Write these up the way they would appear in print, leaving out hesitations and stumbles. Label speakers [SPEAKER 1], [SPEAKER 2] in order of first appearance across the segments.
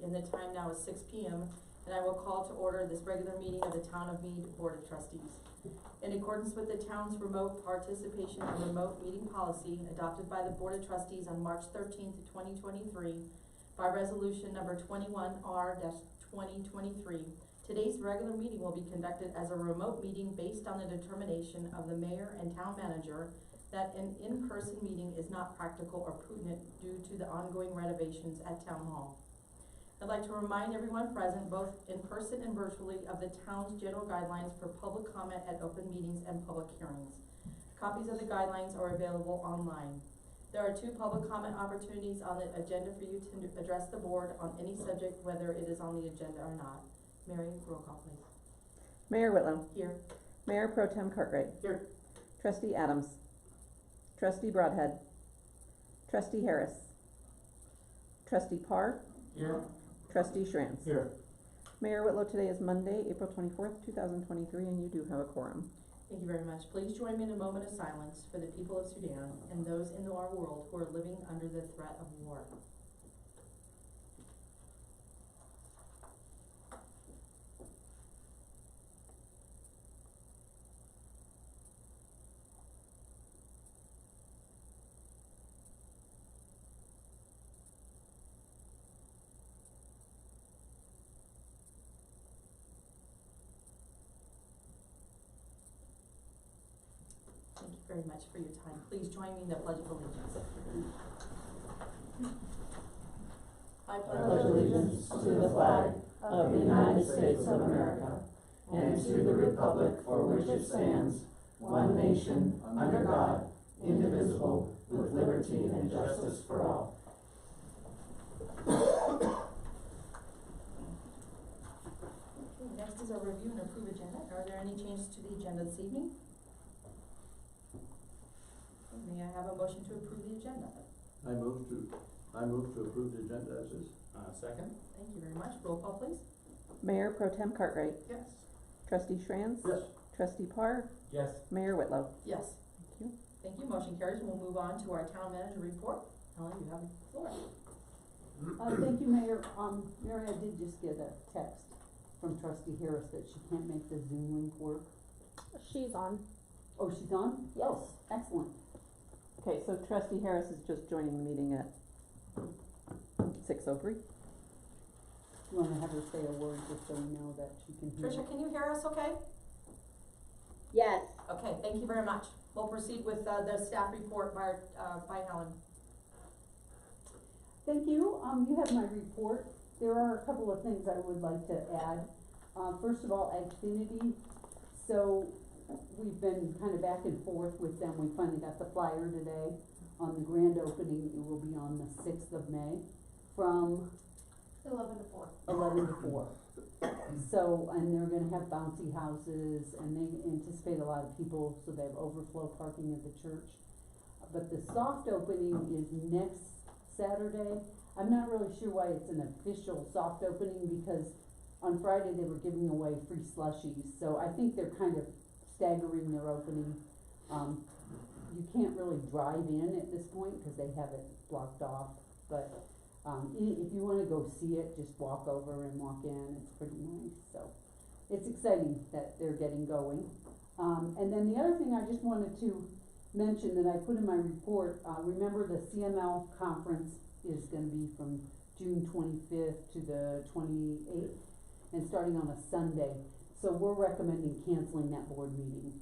[SPEAKER 1] and the time now is 6 p.m. and I will call to order this regular meeting of the Town of Mead Board of Trustees. In accordance with the town's remote participation and remote meeting policy adopted by the Board of Trustees on March 13th, 2023, by resolution number 21R-2023, today's regular meeting will be conducted as a remote meeting based on the determination of the mayor and town manager that an in-person meeting is not practical or prudent due to the ongoing renovations at Town Hall. I'd like to remind everyone present, both in person and virtually, of the town's general guidelines for public comment at open meetings and public hearings. Copies of the guidelines are available online. There are 2 public comment opportunities on the agenda for you to address the board on any subject, whether it is on the agenda or not. Mary, roll call please.
[SPEAKER 2] Mayor Whitlow.
[SPEAKER 1] Here.
[SPEAKER 2] Mayor Pro Tem Cartwright.
[SPEAKER 1] Here.
[SPEAKER 2] Trustee Adams. Trustee Broadhead. Trustee Harris. Trustee Parr.
[SPEAKER 3] Here.
[SPEAKER 2] Trustee Schranz.
[SPEAKER 3] Here.
[SPEAKER 2] Mayor Whitlow, today is Monday, April 24th, 2023, and you do have a quorum.
[SPEAKER 1] Thank you very much. Please join me in a moment of silence for the people of Sudan and those in our world who are living under the threat of war. Thank you very much for your time. Please join me in the Pledge of Allegiance. I
[SPEAKER 4] pledge allegiance to the flag of the United States of America and to the republic for which it stands, one nation, under God, indivisible, with liberty and justice for all.
[SPEAKER 1] Okay, next is a review and approve agenda. Are there any changes to the agenda this evening? May I have a motion to approve the agenda?
[SPEAKER 3] I move to approve the agenda as is. Second.
[SPEAKER 1] Thank you very much. Roll call please.
[SPEAKER 2] Mayor Pro Tem Cartwright.
[SPEAKER 1] Yes.
[SPEAKER 2] Trustee Schranz.
[SPEAKER 3] Yes.
[SPEAKER 2] Trustee Parr.
[SPEAKER 3] Yes.
[SPEAKER 2] Mayor Whitlow.
[SPEAKER 1] Yes.
[SPEAKER 2] Thank you.
[SPEAKER 1] Thank you. Motion carries. We'll move on to our town manager report. Helen, you have the floor.
[SPEAKER 5] Thank you, Mayor. Mary, I did just get a text from Trustee Harris that she can't make the Zoom link work.
[SPEAKER 2] She's on.
[SPEAKER 5] Oh, she's on?
[SPEAKER 2] Yes.
[SPEAKER 5] Oh, excellent.
[SPEAKER 2] Okay, so Trustee Harris is just joining the meeting at 6:03.
[SPEAKER 5] You wanna have her say a word just so we know that she can hear?
[SPEAKER 1] Tricia, can you hear us okay?
[SPEAKER 6] Yes.
[SPEAKER 1] Okay, thank you very much. We'll proceed with the staff report by Helen.
[SPEAKER 5] Thank you. You have my report. There are a couple of things I would like to add. First of all, Xfinity. So we've been kind of back and forth with them. We finally got the flyer today on the grand opening. It will be on the 6th of May from
[SPEAKER 6] 11 to 4.
[SPEAKER 5] 11 to 4. So, and they're gonna have bouncy houses, and they anticipate a lot of people, so they have overflow parking at the church. But the soft opening is next Saturday. I'm not really sure why it's an official soft opening, because on Friday they were giving away free slushies, so I think they're kind of staggering their opening. You can't really drive in at this point, because they have it blocked off, but if you wanna go see it, just walk over and walk in. It's pretty nice, so it's exciting that they're getting going. And then the other thing I just wanted to mention that I put in my report, remember the CML conference is gonna be from June 25th to the 28th, and starting on a Sunday. So we're recommending canceling that board meeting,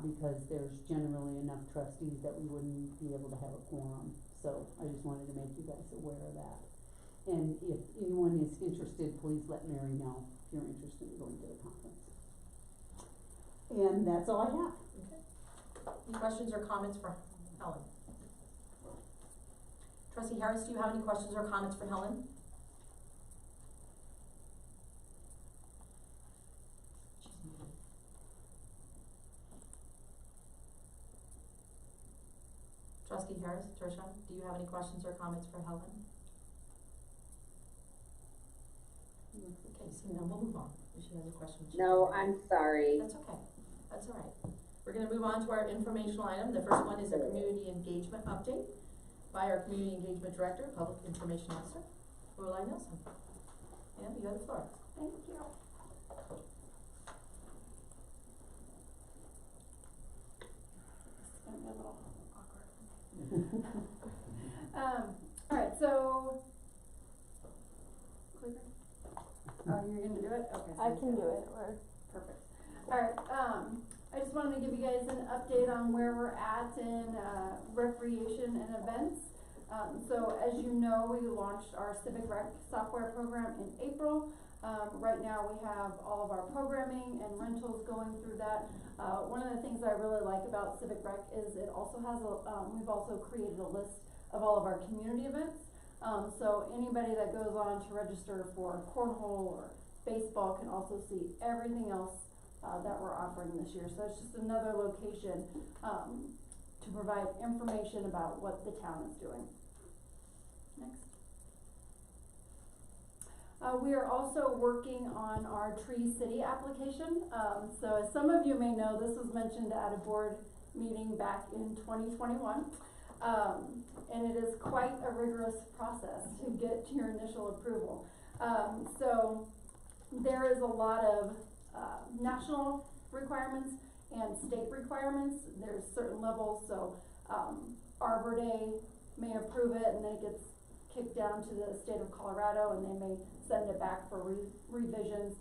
[SPEAKER 5] because there's generally enough trustees that we wouldn't be able to have a quorum. So I just wanted to make you guys aware of that. And if anyone is interested, please let Mary know if you're interested in going to the conference. And that's all I have.
[SPEAKER 1] Okay. Any questions or comments for Helen? Trustee Harris, do you have any questions or comments for Helen? Trustee Harris, Tricia, do you have any questions or comments for Helen? Okay, seeing none, we'll move on. If she has a question.
[SPEAKER 6] No, I'm sorry.
[SPEAKER 1] That's okay. That's all right. We're going to move on to our informational item. The first one is a community engagement update by our Community Engagement Director, Public Information Officer, Lorelei Nelson. And you have the floor.
[SPEAKER 7] Thank you. It's gonna be a little awkward. Alright, so. Cleaver? Oh, you're gonna do it? Okay.
[SPEAKER 8] I can do it, or
[SPEAKER 7] Perfect. Alright, I just wanted to give you guys an update on where we're at in, recreation and events. So as you know, we launched our Civic Rec software program in April. Right now we have all of our programming and rentals going through that. One of the things I really like about Civic Rec is it also has we've also created a list of all of our community events. So anybody that goes on to register for cornhole or baseball can also see everything else that we're offering this year. So it's just another location to provide information about what the town is doing. Next. We are also working on our Tree City application. So as some of you may know, this was mentioned at a board meeting back in 2021. And it is quite a rigorous process to get your initial approval. So there is a lot of national requirements and state requirements. There's certain levels, so Arbor Day may approve it and then it gets kicked down to the state of Colorado and they may send it back for revisions.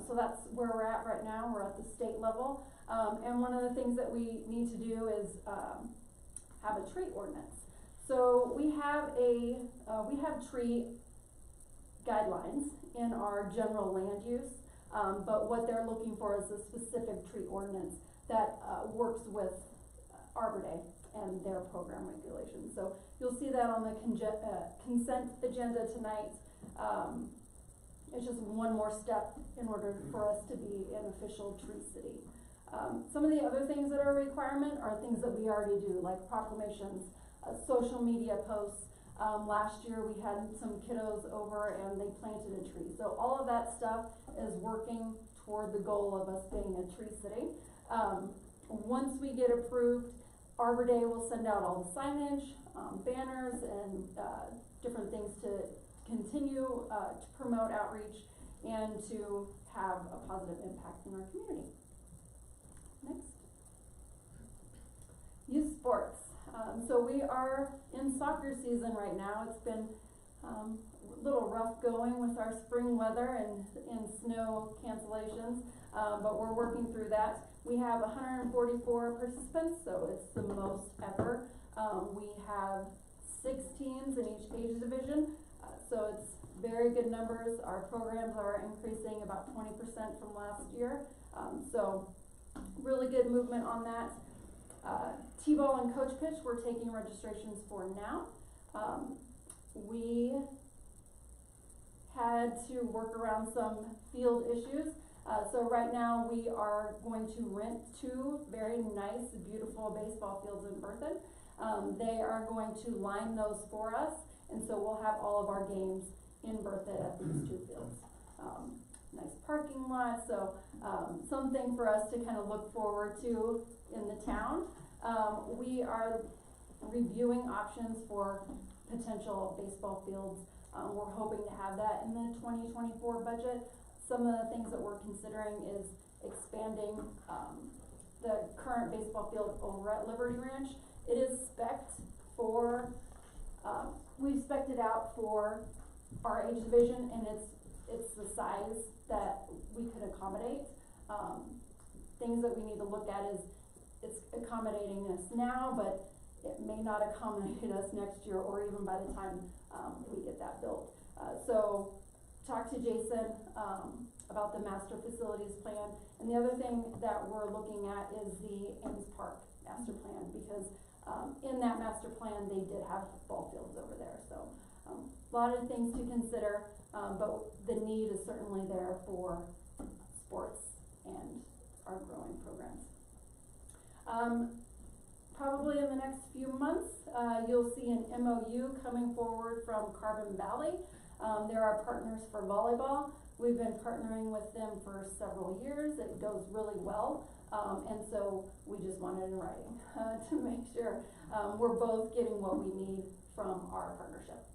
[SPEAKER 7] So that's where we're at right now. We're at the state level. And one of the things that we need to do is have a tree ordinance. So we have tree guidelines in our general land use, but what they're looking for is a specific tree ordinance that works with Arbor Day and their program regulations. So you'll see that on the consent agenda tonight. It's just one more step in order for us to be an official tree city. Some of the other things that are a requirement are things that we already do, like proclamations, social media posts. Last year we had some kiddos over and they planted a tree. So all of that stuff is working toward the goal of us being a tree city. Once we get approved, Arbor Day will send out all the signage, banners, and different things to continue to promote outreach and to have a positive impact in our community. Next. Youth sports. So we are in soccer season right now. It's been a little rough going with our spring weather and snow cancellations, but we're working through that. We have 144 participants, so it's the most ever. We have 6 teams in each age division, so it's very good numbers. Our programs are increasing about 20% from last year, so really good movement on that. T-ball and coach pitch, we're taking registrations for now. We had to work around some field issues. So right now we are going to rent 2 very nice, beautiful baseball fields in Berthoud. They are going to line those for us, and so we'll have all of our games in Berthoud at these 2 fields. Nice parking lot, so something for us to kind of look forward to in the town. We are reviewing options for potential baseball fields. We're hoping to have that in the 2024 budget. Some of the things that we're considering is expanding the current baseball field over at Liberty Ranch. It is spec'd for, we've spec'd it out for our age division, and it's the size that we could accommodate. Things that we need to look at is it's accommodating us now, but it may not accommodate us next year or even by the time we get that built. So talk to Jason about the master facilities plan. And the other thing that we're looking at is the Ames Park master plan, because in that master plan they did have ball fields over there. So a lot of things to consider, but the need is certainly there for sports and our growing programs. Probably in the next few months, you'll see an MOU coming forward from Carbon Valley. They're our partners for volleyball. We've been partnering with them for several years. It goes really well, and so we just want it in writing to make sure we're both getting what we need from our partnership.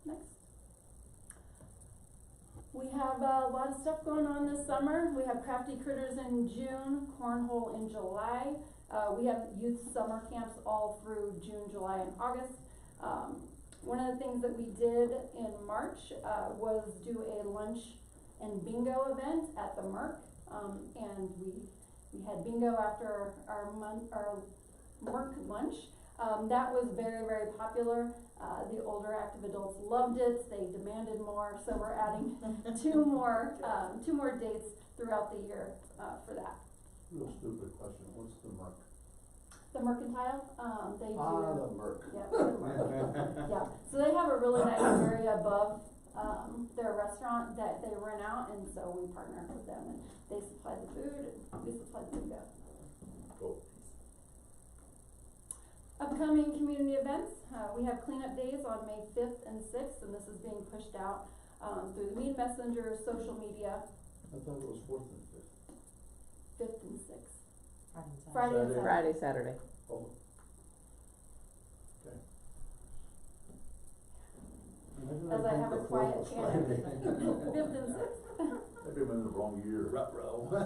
[SPEAKER 7] Next. We have a lot of stuff going on this summer. We have Crafty Critters in June, Cornhole in July. We have youth summer camps all through June, July, and August. One of the things that we did in March was do a lunch and bingo event at the Merc. And we had bingo after our Merc lunch. That was very, very popular. The older active adults loved it. They demanded more, so we're adding two more dates throughout the year for that.
[SPEAKER 3] Real stupid question, what's the mark?
[SPEAKER 7] The Mercantile, they do.
[SPEAKER 3] The Merc.
[SPEAKER 7] Yeah, the Merc. Yeah, so they have a really nice area above their restaurant that they rent out, and so we partner with them, and they supply the food, and we supply the bingo.
[SPEAKER 3] Cool.
[SPEAKER 7] Upcoming community events, we have cleanup days on May 5th and 6th, and this is being pushed out through the Mead Messenger, social media,
[SPEAKER 3] I thought it was 4th and 5th.
[SPEAKER 7] 5th and 6th.
[SPEAKER 1] Friday and Saturday.
[SPEAKER 7] Friday and Saturday.
[SPEAKER 2] Friday, Saturday.
[SPEAKER 3] Oh. Okay.
[SPEAKER 7] As I have a quiet chant. 5th and 6th.
[SPEAKER 3] Maybe I'm in the wrong year.
[SPEAKER 4] Ruh-roh.
[SPEAKER 3] The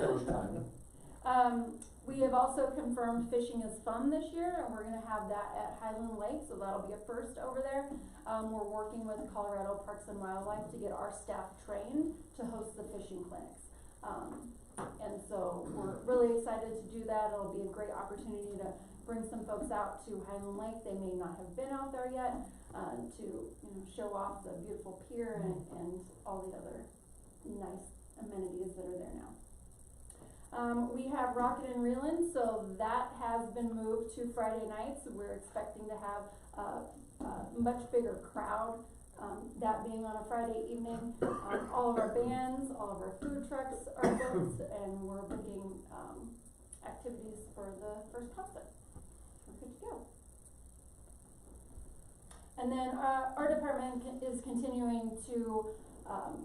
[SPEAKER 3] first time.
[SPEAKER 7] We have also confirmed fishing is fun this year, and we're gonna have that at Highland Lake, so that'll be a first over there. We're working with Colorado Parks and Wildlife to get our staff trained to host the fishing clinics. And so we're really excited to do that. It'll be a great opportunity to bring some folks out to Highland Lake. They may not have been out there yet, to, show off the beautiful pier and all the other nice amenities that are there now. We have Rocket and Reelin', so that has been moved to Friday nights. We're expecting to have a much bigger crowd, that being on a Friday evening. All of our bands, all of our food trucks are booked, and we're booking activities for the first concert. We're good to go. And then our department is continuing to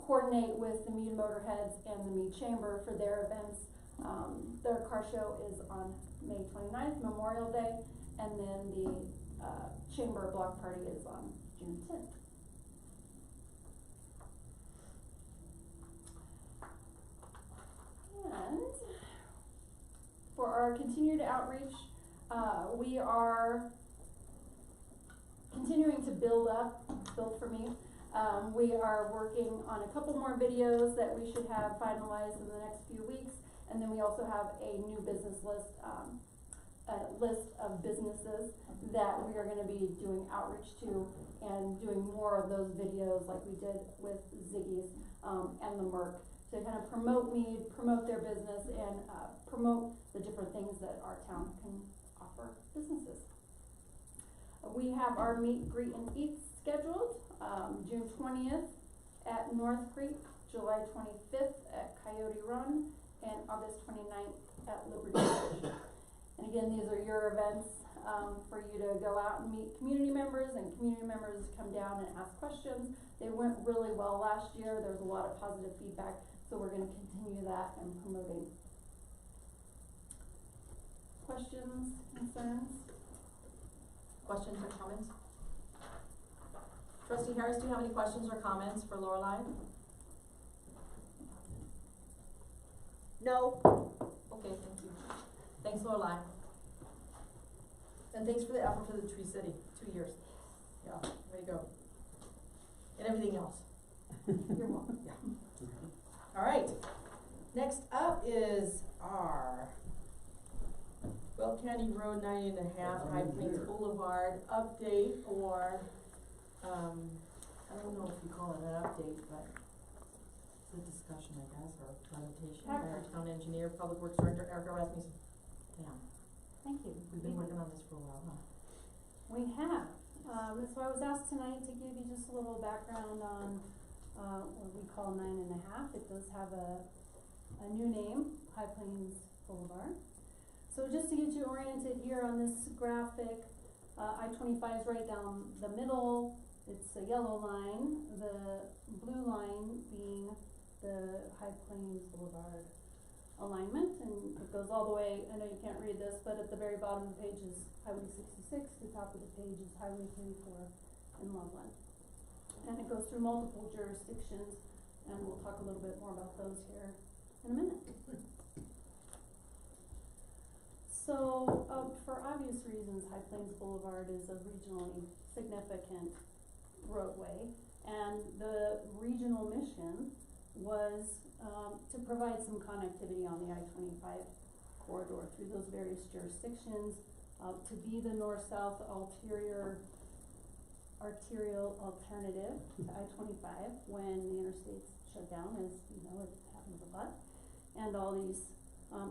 [SPEAKER 7] coordinate with the Mead Motorheads and the Mead Chamber for their events. Their car show is on May 29th, Memorial Day, and then the Chamber block party is on June 10th. And for our continued outreach, we are continuing to build for me. We are working on a couple more videos that we should have finalized in the next few weeks. And then we also have a new business list, a list of businesses that we are gonna be doing outreach to and doing more of those videos like we did with Ziggy's, and the Merc, to kind of promote Mead, promote their business, and promote the different things that our town can offer businesses. We have our meet, greet, and eat scheduled, June 20th at North Creek, July 25th at Coyote Run, and August 29th at Liberty Ridge. And again, these are your events, for you to go out and meet community members, and community members come down and ask questions. They went really well last year. There was a lot of positive feedback, so we're gonna continue that and promoting. Questions, concerns?
[SPEAKER 1] Questions or comments? Trustee Harris, do you have any questions or comments for Lorelei?
[SPEAKER 6] No.
[SPEAKER 1] Okay, thank you. Thanks, Lorelei. And thanks for the effort for the Tree City, 2 years. Yeah, way to go. And everything else.
[SPEAKER 7] You're welcome.
[SPEAKER 1] Yeah. All right. Next up is our Belt County Road 90.5 High Plains Boulevard update, or, I don't know if you call it an update, but it's a discussion, I guess, or presentation by our town engineer, public works director, Erica Rasmussen. Damn,
[SPEAKER 7] Thank you.
[SPEAKER 1] we've been working on this for a while, huh?
[SPEAKER 7] We have. So I was asked tonight to give you just a little background on what we call 9.5. It does have a new name, High Plains Boulevard. So just to get you oriented here on this graphic, I-25 is right down the middle. It's a yellow line, the blue line being the High Plains Boulevard alignment, and it goes all the way, I know you can't read this, but at the very bottom of the page is Highway 66, the top of the page is Highway 34 in Loveland. And it goes through multiple jurisdictions, and we'll talk a little bit more about those here in a minute. So, for obvious reasons, High Plains Boulevard is a regionally significant roadway, and the regional mission was, to provide some connectivity on the I-25 corridor through those various jurisdictions, to be the north-south arterial alternative to I-25 when the interstates shut down, as you know, it happens a lot, and all these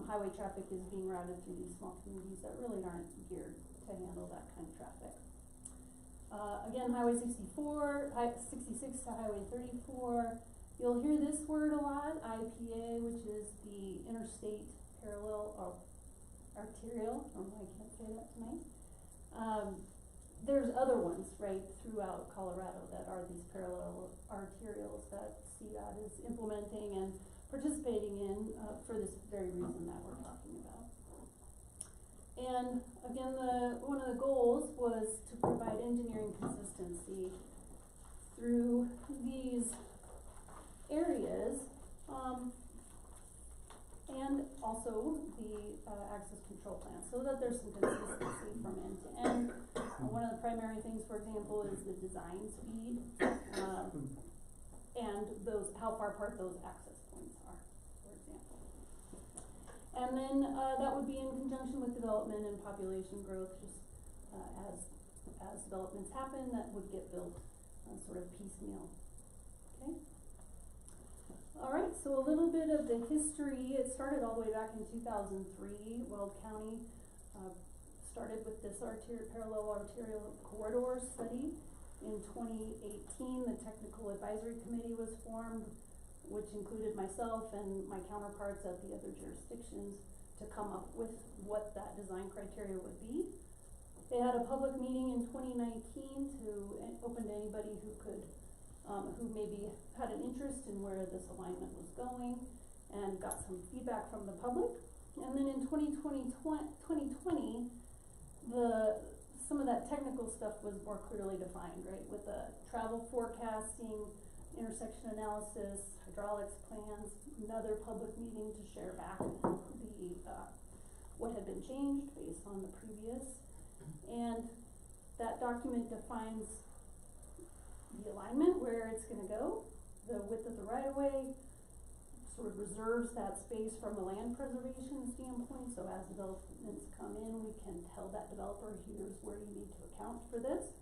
[SPEAKER 7] highway traffic is being routed through these small communities that really aren't geared to handle that kind of traffic. Again, Highway 64, 66 to Highway 34. You'll hear this word a lot, IPA, which is the Interstate Parallel Arterial. Oh, I can't say that tonight. There's other ones, right, throughout Colorado that are these parallel arterials that CDOT is implementing and participating in for this very reason that we're talking about. And again, one of the goals was to provide engineering consistency through these areas, and also the access control plan, so that there's some consistency from end to end. One of the primary things, for example, is the design speed, and how far apart those access points are, for example. And then that would be in conjunction with development and population growth, just as developments happen, that would get built sort of piecemeal. Okay. All right, so a little bit of the history. It started all the way back in 2003. Weld County started with this parallel arterial corridor study. In 2018, the Technical Advisory Committee was formed, which included myself and my counterparts at the other jurisdictions to come up with what that design criteria would be. They had a public meeting in 2019 open to anybody who could, who maybe had an interest in where this alignment was going, and got some feedback from the public. And then in 2020, some of that technical stuff was more clearly defined, right, with the travel forecasting, intersection analysis, hydraulics plans, another public meeting to share back what had been changed based on the previous. And that document defines the alignment, where it's gonna go, the width of the right-of-way, sort of reserves that space from a land preservation standpoint, so as developments come in, we can tell that developer, here's where you need to account for this.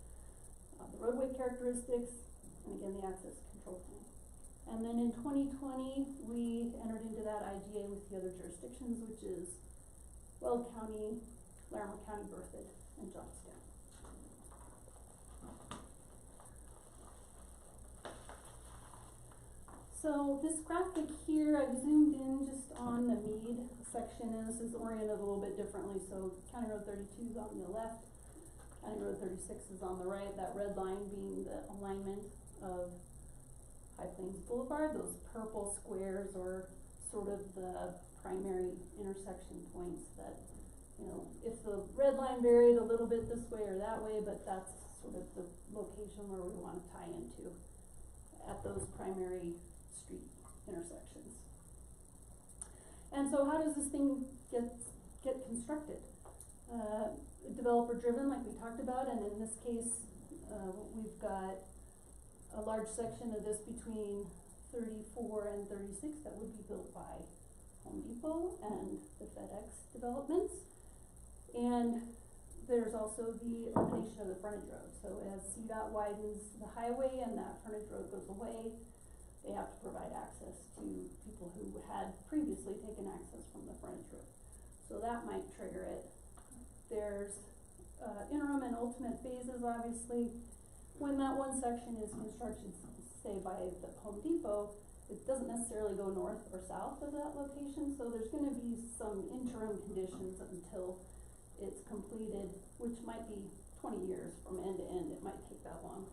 [SPEAKER 7] The roadway characteristics, and again, the access control plan. And then in 2020, we entered into that IGA with the other jurisdictions, which is Weld County, Larimer County, Berthoud, and Johnstown. So this graphic here, I've zoomed in just on the Mead section, and this is oriented a little bit differently. So County Road 32 is on the left, County Road 36 is on the right, that red line being the alignment of High Plains Boulevard. Those purple squares are sort of the primary intersection points that, you know, if the red line varied a little bit this way or that way, but that's sort of the location where we want to tie into at those primary street intersections. And so how does this thing get constructed? Developer driven, like we talked about, and in this case, we've got a large section of this between 34 and 36 that would be built by Home Depot and the FedEx developments. And there's also the elimination of the frontage road. So as CDOT widens the highway and that frontage road goes away, they have to provide access to people who had previously taken access from the frontage road. So that might trigger it. There's interim and ultimate phases, obviously. When that one section is constructed, say by the Home Depot, it doesn't necessarily go north or south of that location, so there's gonna be some interim conditions until it's completed, which might be 20 years from end to end. It might take that long.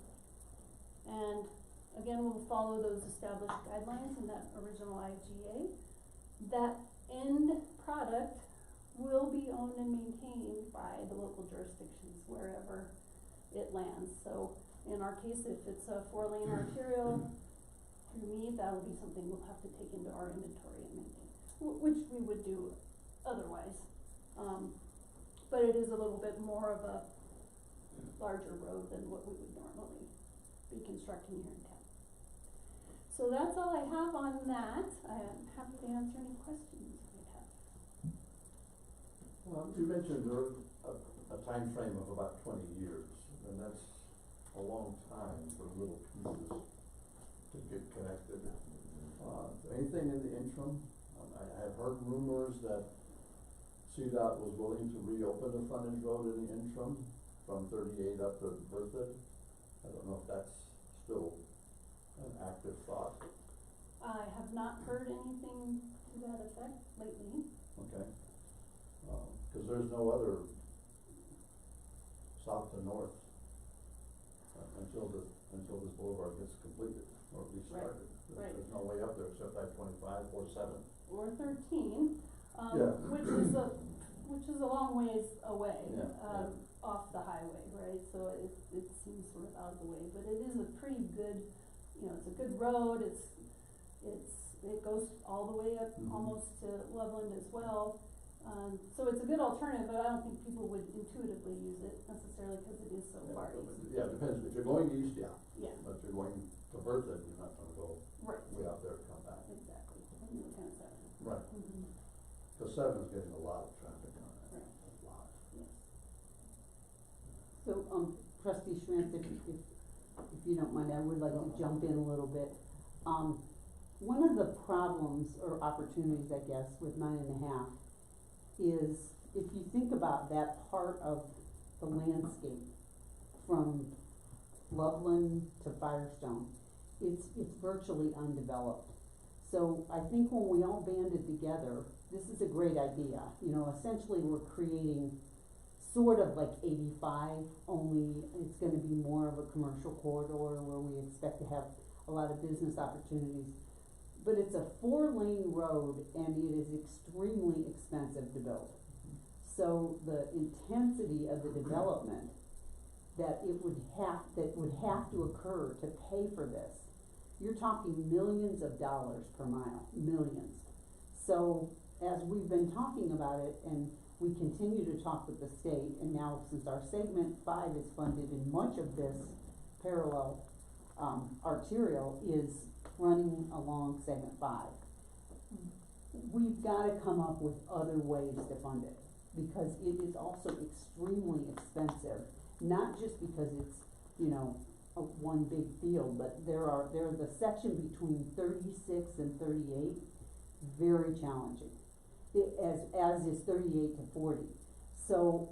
[SPEAKER 7] And again, we'll follow those established guidelines in that original IGA. That end product will be owned and maintained by the local jurisdictions wherever it lands. So in our case, if it's a 4-lane arterial through Mead, that'll be something we'll have to take into our inventory and maintain, which we would do otherwise. But it is a little bit more of a larger road than what we would normally be constructing here in town. So that's all I have on that. I am happy to answer any questions you might have.
[SPEAKER 3] Well, you mentioned a time frame of about 20 years, and that's a long time for little pieces to get connected. Anything in the interim? I have heard rumors that CDOT was willing to reopen the frontage road in the interim from 38 up to Berthoud. I don't know if that's still an active thought.
[SPEAKER 7] I have not heard anything to that effect lately.
[SPEAKER 3] Okay. Cause there's no other south to north until this boulevard gets completed, or at least
[SPEAKER 7] Right,
[SPEAKER 3] started.
[SPEAKER 7] right.
[SPEAKER 3] There's no way up there except I-25 or 7.
[SPEAKER 7] Or 13,
[SPEAKER 3] Yeah.
[SPEAKER 7] which is a long ways away,
[SPEAKER 3] Yeah.
[SPEAKER 7] off the highway, right? So it seems sort of out of the way, but it is a pretty good, it's a good road, it goes all the way up
[SPEAKER 3] Mhm.
[SPEAKER 7] almost to Loveland as well. So it's a good alternative, but I don't think people would intuitively use it necessarily because it is so far east.
[SPEAKER 3] Yeah, it depends. If you're going east, yeah.
[SPEAKER 7] Yeah,
[SPEAKER 3] But if you're going to Berthoud, you're not gonna go
[SPEAKER 7] right,
[SPEAKER 3] way out there and come back.
[SPEAKER 7] exactly, and we're kind of seven.
[SPEAKER 3] Right.
[SPEAKER 7] Mm-hmm.
[SPEAKER 3] Cause 7 is getting a lot of traffic on it.
[SPEAKER 7] Right.
[SPEAKER 3] A lot.
[SPEAKER 7] Yes.
[SPEAKER 5] So, trustee Schmitz, if you don't mind, I would like to jump in a little bit. One of the problems or opportunities, I guess, with 9.5 is if you think about that part of the landscape from Loveland to Firestone, it's virtually undeveloped. So I think when we all banded together, this is a great idea. Essentially we're creating sort of like 85, only it's gonna be more of a commercial corridor where we expect to have a lot of business opportunities. But it's a 4-lane road and it is extremely expensive to build. So the intensity of the development that would have to occur to pay for this, you're talking millions of dollars per mile, millions. So as we've been talking about it, and we continue to talk with the state, and now since our segment 5 is funded and much of this parallel arterial is running along segment 5, we've gotta come up with other ways to fund it, because it is also extremely expensive, not just because it's, one big field, but there's a section between 36 and 38, very challenging, as is 38 to 40. So,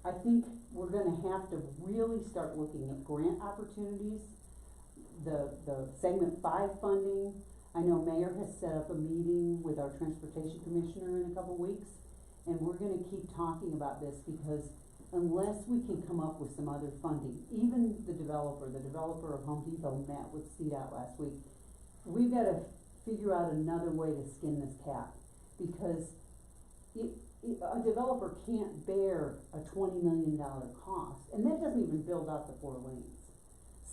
[SPEAKER 5] I think we're gonna have to really start looking at grant opportunities, the segment 5 funding. I know Mayor has set up a meeting with our transportation commissioner in a couple weeks, and we're gonna keep talking about this, because unless we can come up with some other funding, even the developer of Home Depot met with CDOT last week, we've gotta figure out another way to skin this cat, because a developer can't bear a $20 million cost, and that doesn't even build out the 4 lanes.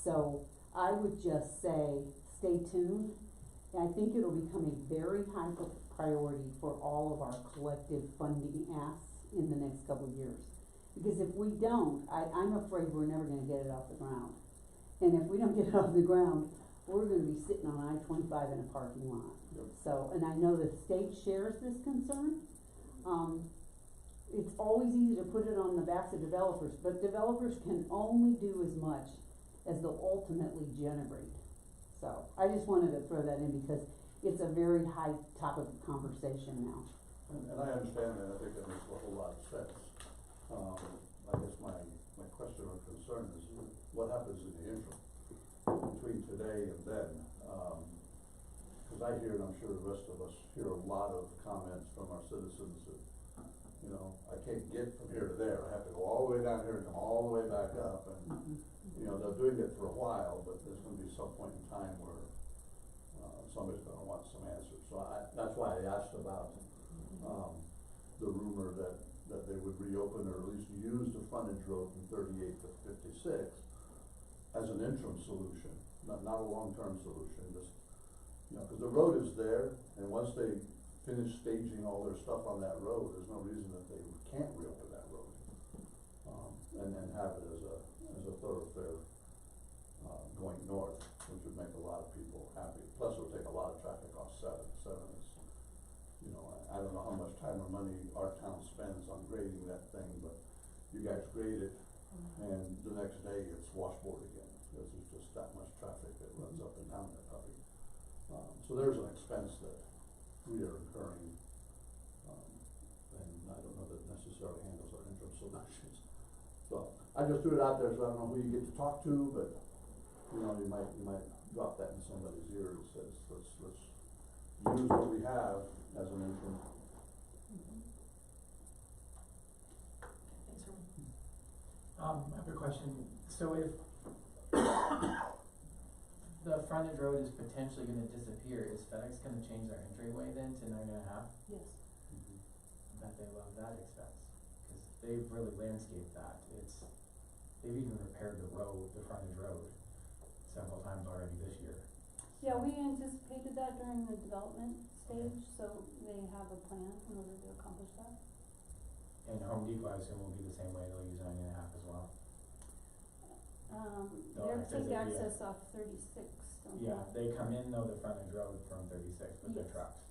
[SPEAKER 5] So I would just say, stay tuned. I think it'll become a very high priority for all of our collective funding asks in the next couple of years. Because if we don't, I'm afraid we're never gonna get it off the ground. And if we don't get it off the ground, we're gonna be sitting on I-25 in a parking lot.
[SPEAKER 3] Yep.
[SPEAKER 5] So, and I know the state shares this concern. It's always easy to put it on the backs of developers, but developers can only do as much as they'll ultimately generate. So, I just wanted to throw that in because it's a very high topic of conversation now.
[SPEAKER 3] And I understand that. I think that makes a whole lot of sense. I guess my question or concern is what happens in the interim between today and then? Cause I hear, and I'm sure the rest of us hear a lot of comments from our citizens that, I can't get from here to there. I have to go all the way down here and come all the way back up. And, they're doing it for a while, but there's gonna be some point in time where, somebody's gonna want some answers. So that's why I asked about, the rumor that they would reopen or at least use the frontage road from 38 to 56 as an interim solution, not a long-term solution, just You know, cause the road is there, and once they finish staging all their stuff on that road, there's no reason that they can't reopen that road. And then have it as a thoroughfare, going north, which would make a lot of people happy. Plus, it would take a lot of traffic off seven. Seven is, you know, I don't know how much time or money our town spends on grading that thing, but you guys grade it, and the next day it's washboard again, because there's just that much traffic that runs up and down that puppy. So there's an expense that we are incurring, and I don't know that necessarily handles our interim solutions. So, I just threw it out there, so I don't know who you get to talk to, but, you know, you might drop that in somebody's ear that says, let's use what we have as an interim.
[SPEAKER 1] Thanks, Herman.
[SPEAKER 8] I have a question. So if the frontage road is potentially gonna disappear, is FedEx gonna change their entryway then to 9.5?
[SPEAKER 5] Yes.
[SPEAKER 8] I bet they love that expense, cause they've really landscaped that. They've even repaired the road, the frontage road, several times already this year.
[SPEAKER 7] Yeah, we anticipated that during the development stage, so they have a plan in order to accomplish that.
[SPEAKER 8] And Home Depot, I assume, will be the same way, they'll use 9.5 as well.
[SPEAKER 7] They're
[SPEAKER 8] access
[SPEAKER 7] take
[SPEAKER 8] it via-
[SPEAKER 7] access off 36, don't they?
[SPEAKER 8] Yeah, they come in though the frontage road from 36 with their
[SPEAKER 7] Yes.
[SPEAKER 8] trucks.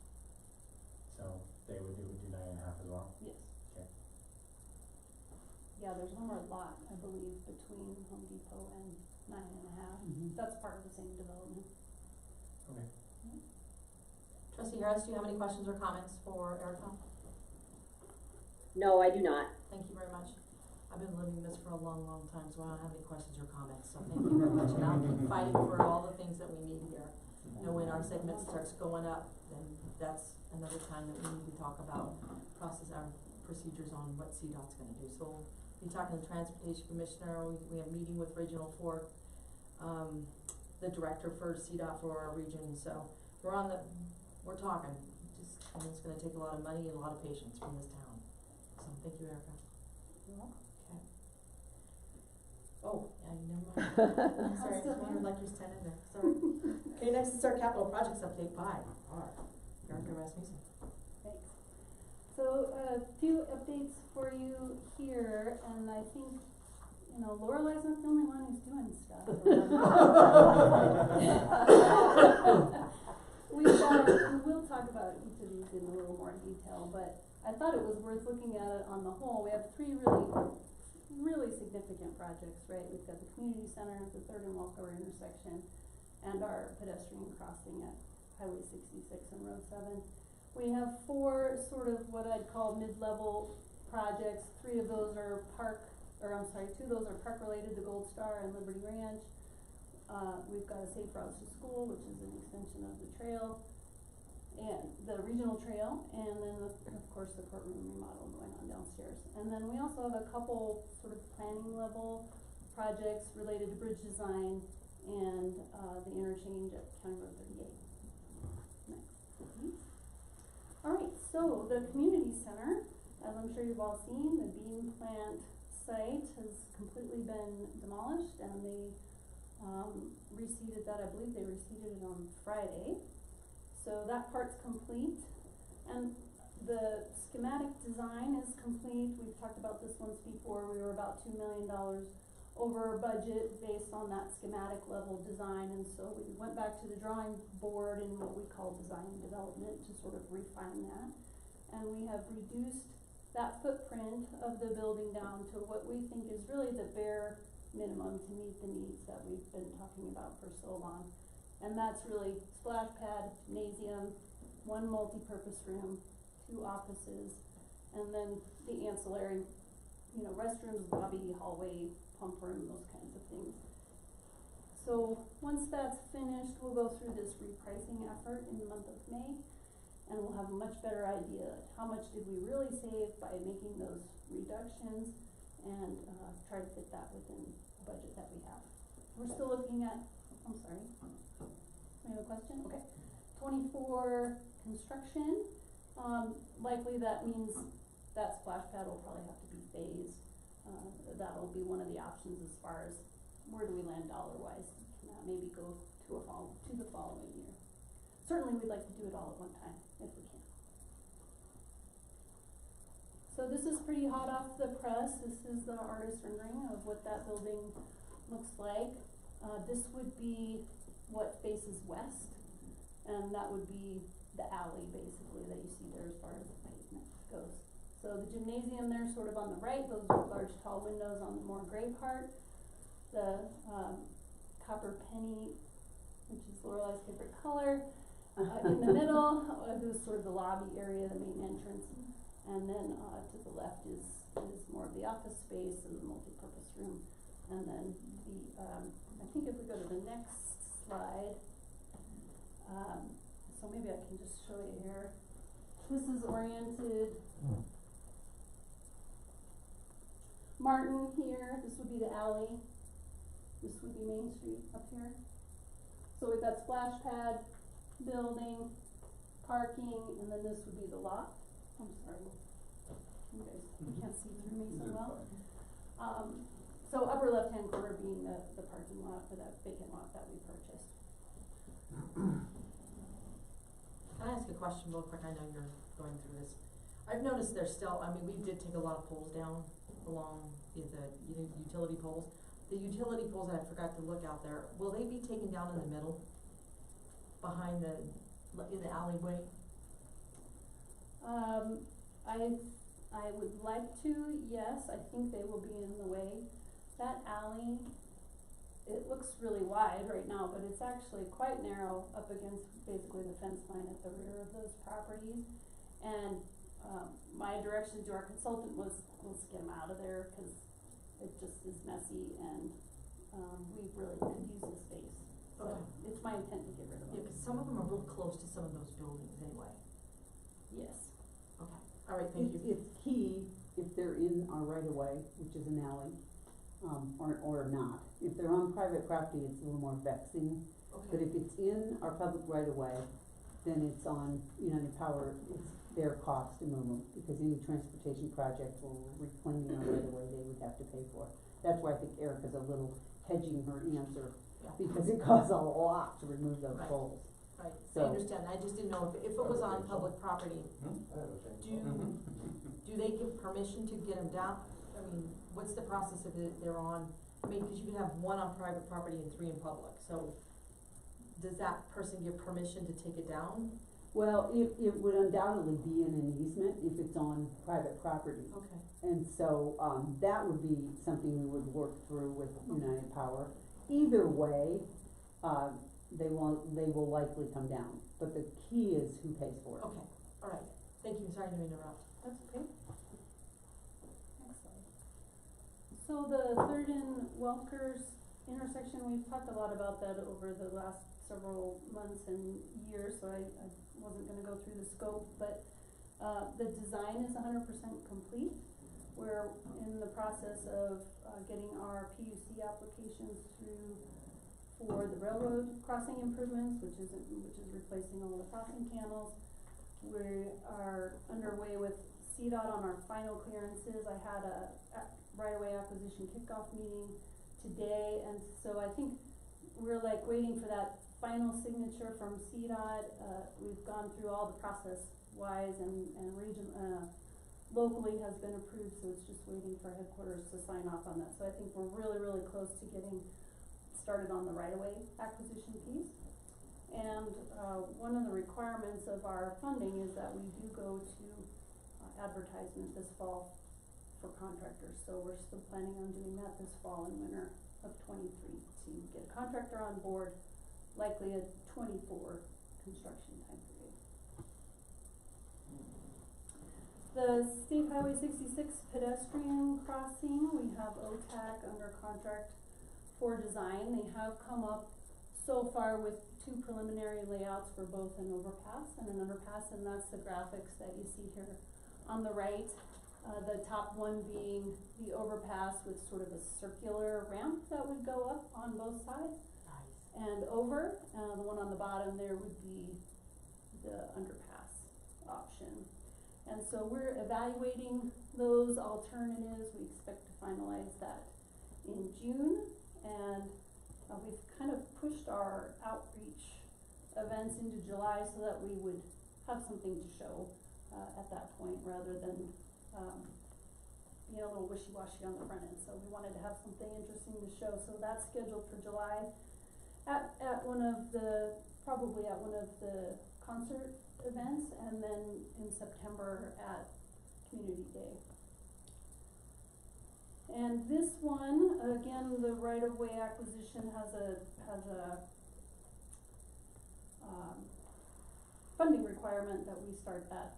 [SPEAKER 8] So they would do 9.5 as well?
[SPEAKER 7] Yes.
[SPEAKER 8] Okay.
[SPEAKER 7] Yeah, there's one more lot, I believe, between Home Depot and 9.5.
[SPEAKER 5] Mhm.
[SPEAKER 7] That's part of the same development.
[SPEAKER 8] Okay.
[SPEAKER 1] Trustee Harris, do you have any questions or comments for Erica?
[SPEAKER 6] No, I do not.
[SPEAKER 1] Thank you very much. I've been living this for a long, long time, so I don't have any questions or comments, so thank you very much. And I'll keep fighting for all the things that we need here. You know, when our segment starts going up, then that's another time that we need to talk about our procedures on what CDOT's gonna do. So we'll be talking to the Transportation Commissioner, we have a meeting with Regional 4, the director for CDOT for our region, so we're talking. And it's gonna take a lot of money and a lot of patience from this town. So thank you, Erica.
[SPEAKER 7] You're welcome.
[SPEAKER 1] Okay. Oh, yeah, never mind. Sorry, I just wondered like there's 10 in there, sorry. Okay, next is our capital projects update by Erica Rasmussen.
[SPEAKER 7] Thanks. So a few updates for you here, and I think, you know, Lorelei's not the only one who's doing stuff. We will talk about each of these in a little more detail, but I thought it was worth looking at it on the whole. We have three really significant projects, right? We've got the community center, the 3rd and Walker intersection, and our pedestrian crossing at Highway 66 and Road 7. We have 4 sort of what I'd call mid-level projects. 2 of those are park related, the Gold Star and Liberty Ranch. We've got a Safe Routes to School, which is an extension of the trail, and the regional trail, and then of course the courtroom remodel going on downstairs. And then we also have a couple sort of planning level projects related to bridge design and the interchange at County Road 38. Next. Alright, so the community center, as I'm sure you've all seen, the bean plant site has completely been demolished, and they reseeded that. I believe they reseeded it on Friday. So that part's complete, and the schematic design is complete. We've talked about this once before. We were about $2 million over budget based on that schematic level design, and so we went back to the drawing board in what we call design development to sort of refine that. And we have reduced that footprint of the building down to what we think is really the bare minimum to meet the needs that we've been talking about for so long. And that's really splash pad, gymnasium, 1 multi-purpose room, 2 offices, and then the ancillary, you know, restrooms, lobby, hallway, pump room, those kinds of things. So once that's finished, we'll go through this repricing effort in the month of May, and we'll have a much better idea how much did we really save by making those reductions, and try to fit that within the budget that we have. We're still looking at, I'm sorry, we have a question? Okay. 24 construction, likely that means that splash pad will probably have to be phased. That'll be one of the options as far as where do we land dollar-wise. Can that maybe go to the following year. certainly we'd like to do it all at one time, if we can. So this is pretty hot off the press. This is the artist rendering of what that building looks like. This would be what faces west, and that would be the alley basically that you see there as far as the pavement goes. So the gymnasium there sort of on the right, those are large tall windows on the more gray part. The copper penny, which is Lorelai's favorite color, in the middle, is sort of the lobby area, the main entrance. And then to the left is more of the office space and the multi-purpose room. And then I think if we go to the next slide, so maybe I can just show you here. This is oriented Martin here. This would be the alley. This would be Main Street up here. So we've got splash pad, building, parking, and then this would be the lot. I'm sorry, you guys can't see through me so well. So upper left-hand corner being the parking lot for that vacant lot that we purchased.
[SPEAKER 1] Can I ask a question real quick? I know you're going through this. I've noticed there's still, I mean, we did take a lot of poles down along the utility poles. The utility poles, I forgot to look out there, will they be taken down in the middle? Behind in the alleyway?
[SPEAKER 7] I would like to, yes, I think they will be in the way. That alley, it looks really wide right now, but it's actually quite narrow up against basically the fence line at the rear of those properties. And my direction to our consultant was, let's get them out of there, cause it just is messy and we really could use the space. So it's my intent to get rid of them.
[SPEAKER 1] Yeah, cause some of them are real close to some of those buildings anyway.
[SPEAKER 7] Yes.
[SPEAKER 1] Okay, alright, thank you.
[SPEAKER 5] It's key if they're in our right of way, which is an alley, or not. If they're on private property, it's a little more vexing. But
[SPEAKER 1] Okay,
[SPEAKER 5] if it's in our public right of way, then it's on United Power, it's their cost to move them, because any transportation project or reclaiming our right of way, they would have to pay for. That's why I think Erica's a little hedging her answer,
[SPEAKER 1] yeah,
[SPEAKER 5] because it costs a lot to remove those
[SPEAKER 1] Right.
[SPEAKER 5] poles.
[SPEAKER 1] right, I
[SPEAKER 5] So-
[SPEAKER 1] understand, I just didn't know if it was on public property, do they give permission to get them down? I mean, what's the process if they're on, I mean, cause you can have one on private property and 3 in public, so does that person give permission to take it down?
[SPEAKER 5] Well, it would undoubtedly be in an easement if it's on private property.
[SPEAKER 1] Okay,
[SPEAKER 5] And so, that would be something we would work through with United Power. Either way, they will likely come down, but the key is who pays for it.
[SPEAKER 1] okay, alright, thank you, sorry to interrupt.
[SPEAKER 7] That's okay. Next slide. So the Third and Welkers intersection, we've talked a lot about that over the last several months and years, so I wasn't gonna go through the scope, but the design is 100% complete. We're in the process of getting our PUC applications through for the railroad crossing improvements, which is replacing all the crossing panels. We are underway with CDOT on our final clearances. I had a right-of-way acquisition kickoff meeting today, and so I think we're like waiting for that final signature from CDOT. We've gone through all the process-wise and locally has been approved, so it's just waiting for headquarters to sign off on that. So I think we're really, really close to getting started on the right-of-way acquisition piece. And one of the requirements of our funding is that we do go to advertisement this fall for contractors. So we're still planning on doing that this fall and winter of 23 to get a contractor on board, likely a 24 construction time period. The State Highway 66 pedestrian crossing, we have OTAC under contract for design. They have come up so far with 2 preliminary layouts for both an overpass and an underpass, and that's the graphics that you see here on the right. The top one being the overpass with sort of a circular ramp that would go up on both sides
[SPEAKER 1] Nice.
[SPEAKER 7] and over. The one on the bottom there would be the underpass option. And so we're evaluating those alternatives. We expect to finalize that in June, and we've kind of pushed our outreach events into July so that we would have something to show, at that point, rather than, being a little wishy-washy on the front end. So we wanted to have something interesting to show, so that's scheduled for July at probably at one of the concert events, and then in September at Community Day. And this one, again, the right-of-way acquisition has a funding requirement that we start that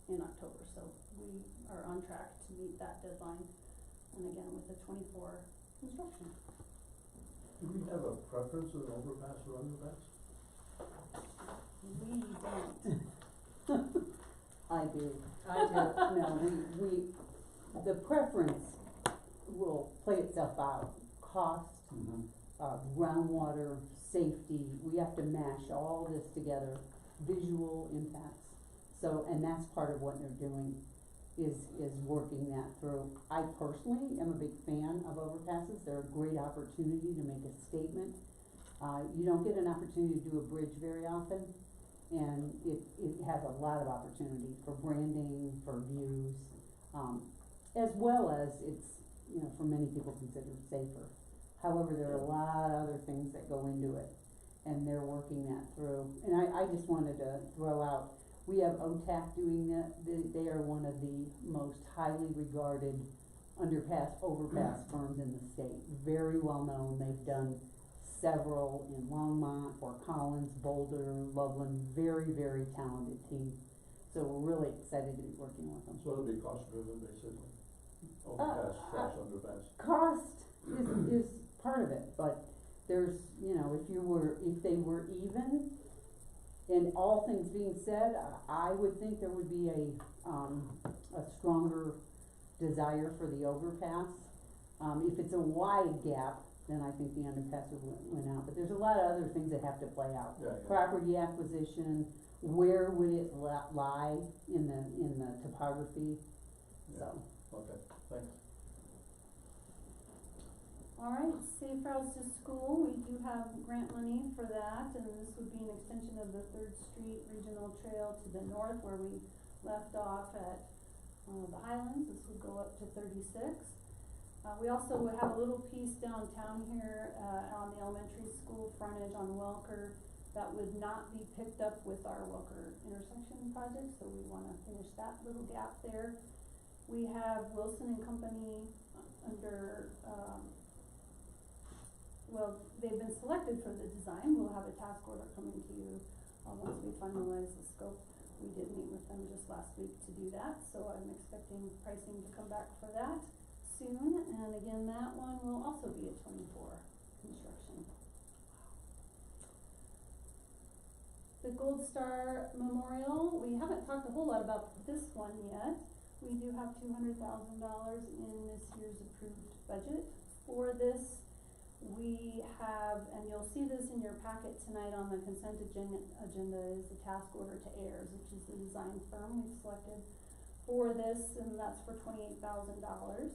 [SPEAKER 7] in October, so we are on track to meet that deadline, and again, with the 24 construction.
[SPEAKER 3] Do we have a preference of overpass or underpass?
[SPEAKER 7] We don't.
[SPEAKER 5] I do. No, the preference will play itself out. Cost, groundwater, safety, we have to mash all this together, visual impacts. So, and that's part of what they're doing, is working that through. I personally am a big fan of overpasses. They're a great opportunity to make a statement. You don't get an opportunity to do a bridge very often, and it has a lot of opportunity for branding, for views, as well as it's, for many people considered safer. However, there are a lot of other things that go into it, and they're working that through. And I just wanted to throw out, we have OTAC doing that. They are one of the most highly regarded overpass firms in the state. Very well known. They've done several in Longmont, Fort Collins, Boulder, Loveland. Very, very talented team. So we're really excited to be working with them.
[SPEAKER 3] So it'll be cost driven, basically? Overpass, underpass?
[SPEAKER 5] Cost is part of it, but there's, if they were even, and all things being said, I would think there would be a stronger desire for the overpass. If it's a wide gap, then I think the underpass would win out, but there's a lot of other things that have to play out.
[SPEAKER 3] Yeah.
[SPEAKER 5] Property acquisition, where would it lie in the topography, so.
[SPEAKER 3] Okay, thanks.
[SPEAKER 7] Alright, Safe Routes to School, we do have grant money for that, and this would be an extension of the 3rd Street Regional Trail to the north where we left off at the Highlands. This would go up to 36. We also would have a little piece downtown here on the elementary school frontage on Welker that would not be picked up with our Welker intersection project, so we want to finish that little gap there. We have Wilson and Company under they've been selected for the design. We'll have a task order coming to you once we finalize the scope. We did meet with them just last week to do that, so I'm expecting pricing to come back for that soon. And again, that one will also be a 24 construction. The Gold Star Memorial, we haven't talked a whole lot about this one yet. We do have $200,000 in this year's approved budget for this. We have, and you'll see this in your packet tonight on the consent agenda, is the task order to Ayers, which is the design firm we've selected for this, and that's for $28,000.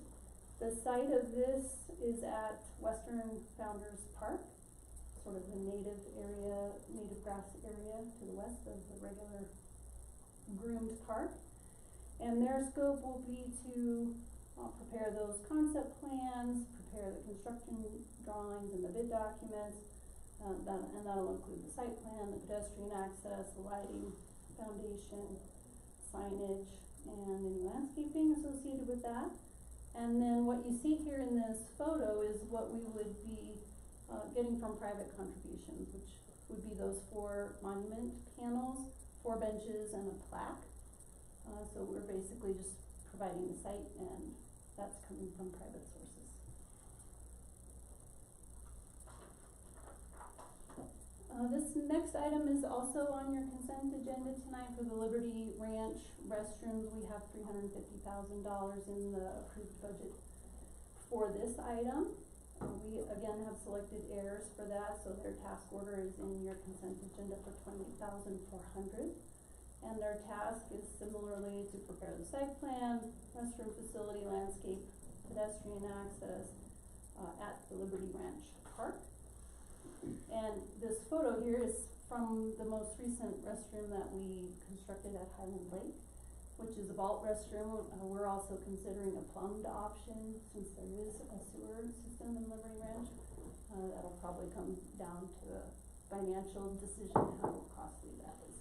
[SPEAKER 7] The site of this is at Western Founders Park, sort of the native grass area to the west of the regular groomed park. And their scope will be to prepare those concept plans, prepare the construction drawings and the bid documents, and that'll include the site plan, the pedestrian access, the lighting, foundation, signage, and any landscaping associated with that. And then what you see here in this photo is what we would be getting from private contributions, which would be those 4 monument panels, 4 benches, and a plaque. So we're basically just providing the site, and that's coming from private sources. This next item is also on your consent agenda tonight for the Liberty Ranch restrooms. We have $350,000 in the approved budget for this item. We again have selected Ayers for that, so their task order is in your consent agenda for $28,400. And their task is similarly to prepare the site plan, restroom facility, landscape, pedestrian access at the Liberty Ranch Park. And this photo here is from the most recent restroom that we constructed at Highland Lake, which is a vault restroom. We're also considering a plumbed option since there is a sewer system in Liberty Ranch. That'll probably come down to a financial decision, how costly that is.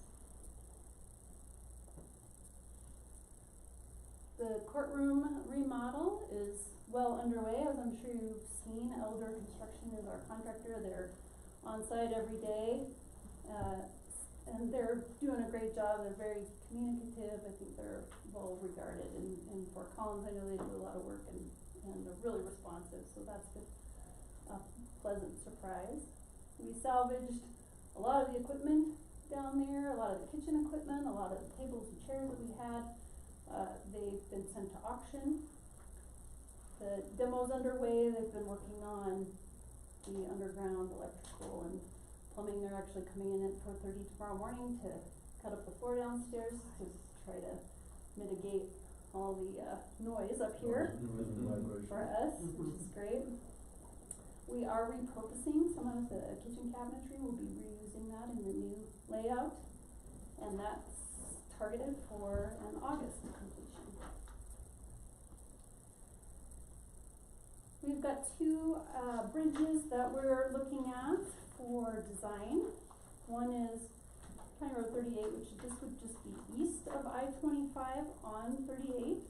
[SPEAKER 7] The courtroom remodel is well underway, as I'm sure you've seen. Elder Construction is our contractor. They're on site every day, and they're doing a great job. They're very communicative. I think they're well regarded in Fort Collins. I know they do a lot of work and they're really responsive, so that's been a pleasant surprise. We salvaged a lot of the equipment down there, a lot of the kitchen equipment, a lot of the tables and chairs that we had. They've been sent to auction. The demo's underway. They've been working on the underground electrical and plumbing. They're actually coming in at 4:30 tomorrow morning to cut up the floor downstairs to try to mitigate all the noise up here for us, which is great. We are repurposing some of the kitchen cabinetry. We'll be reusing that in the new layout, and that's targeted for an August completion. We've got two bridges that we're looking at for design. One is County Road 38, which this would just be east of I-25 on 38.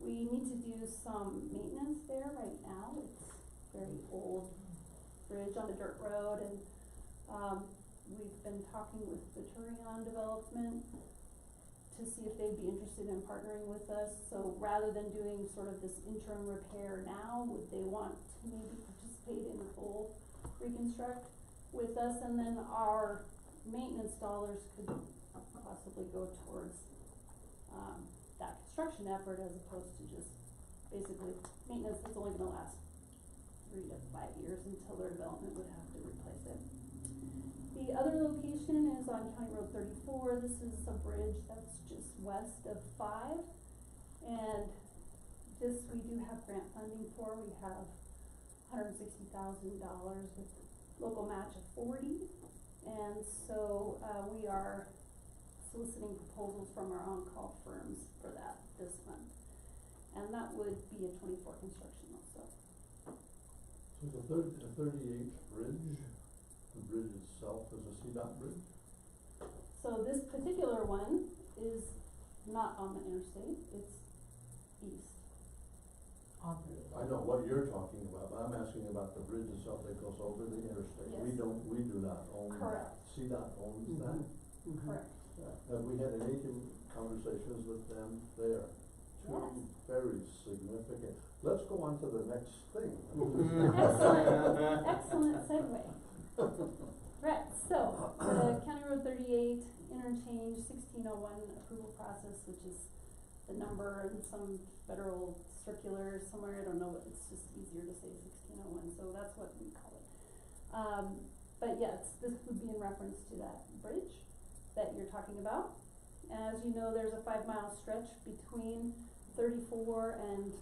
[SPEAKER 7] We need to do some maintenance there right now. It's very old bridge on a dirt road, and we've been talking with the Turion development to see if they'd be interested in partnering with us. So rather than doing sort of this interim repair now, would they want to maybe participate in full reconstruct with us, and then our maintenance dollars could possibly go towards that construction effort, as opposed to just basically maintenance that's only gonna last 3 to 5 years until their development would have to replace it. The other location is on County Road 34. This is a bridge that's just west of 5, and this we do have grant funding for. We have $160,000 with local match of 40, and so we are soliciting proposals from our on-call firms for that this month, and that would be a 24 construction also.
[SPEAKER 3] So the 38 bridge, the bridge itself is a CDOT bridge?
[SPEAKER 7] So this particular one is not on the interstate, it's east.
[SPEAKER 3] I know what you're talking about, but I'm asking about the bridge itself that goes over the interstate.
[SPEAKER 7] Yes.
[SPEAKER 3] We do not own that.
[SPEAKER 7] Correct.
[SPEAKER 3] CDOT owns that.
[SPEAKER 7] Correct.
[SPEAKER 3] Have we had any conversations with them there? Two
[SPEAKER 7] Yes.
[SPEAKER 3] very significant. Let's go on to the next thing.
[SPEAKER 7] Excellent segue. Right, so, the County Road 38 interchange 1601 approval process, which is the number in some federal circular somewhere, I don't know, but it's just easier to say 1601, so that's what we call it. But yes, this would be in reference to that bridge that you're talking about. As you know, there's a 5-mile stretch between 34 and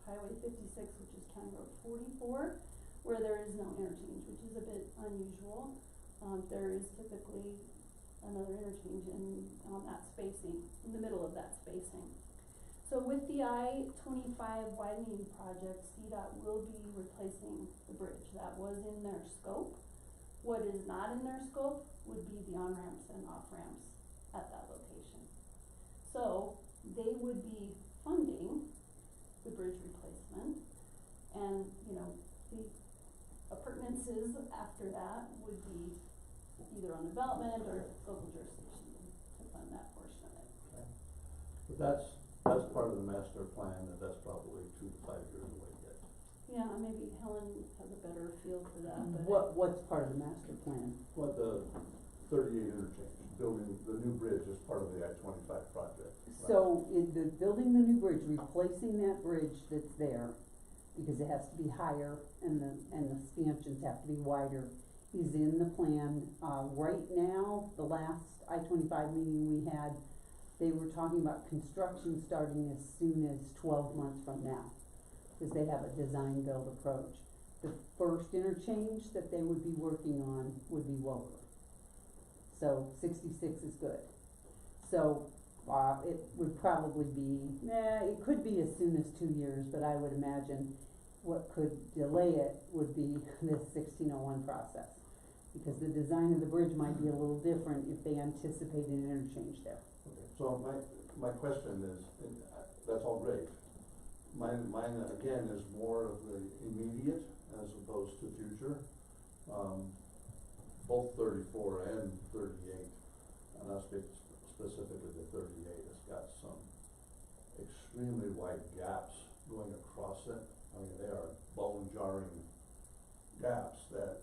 [SPEAKER 7] Highway 56, which is County Road 44, where there is no interchange, which is a bit unusual. There is typically another interchange on that spacing, in the middle of that spacing. So with the I-25 widening project, CDOT will be replacing the bridge. That was in their scope. What is not in their scope would be the on-ramps and off-ramps at that location. So they would be funding the bridge replacement, and, you know, the appurtenances after that would be either on development or local jurisdiction to fund that portion of it.
[SPEAKER 3] Okay. But that's part of the master plan, and that's probably 2 to 5 years away yet.
[SPEAKER 7] Yeah, maybe Helen has a better feel for that, but.
[SPEAKER 2] What's part of the master plan?
[SPEAKER 3] Well, the 38 interchange, building the new bridge is part of the I-25 project. Right?
[SPEAKER 2] So, building the new bridge, replacing that bridge that's there, because it has to be higher and the stanchions have to be wider, is in the plan. Right now, the last I-25 meeting we had, they were talking about construction starting as soon as 12 months from now, because they have a design-build approach. The first interchange that they would be working on would be Woker. So 66 is good. So, it would probably be, it could be as soon as 2 years, but I would imagine what could delay it would be this 1601 process. Because the design of the bridge might be a little different if they anticipate an interchange there.
[SPEAKER 3] Okay, so my question is, that's all great. Mine again is more of the immediate as opposed to future. Both 34 and 38, and I'll speak specifically to 38, it's got some extremely wide gaps going across it. I mean, they are bone jarring gaps that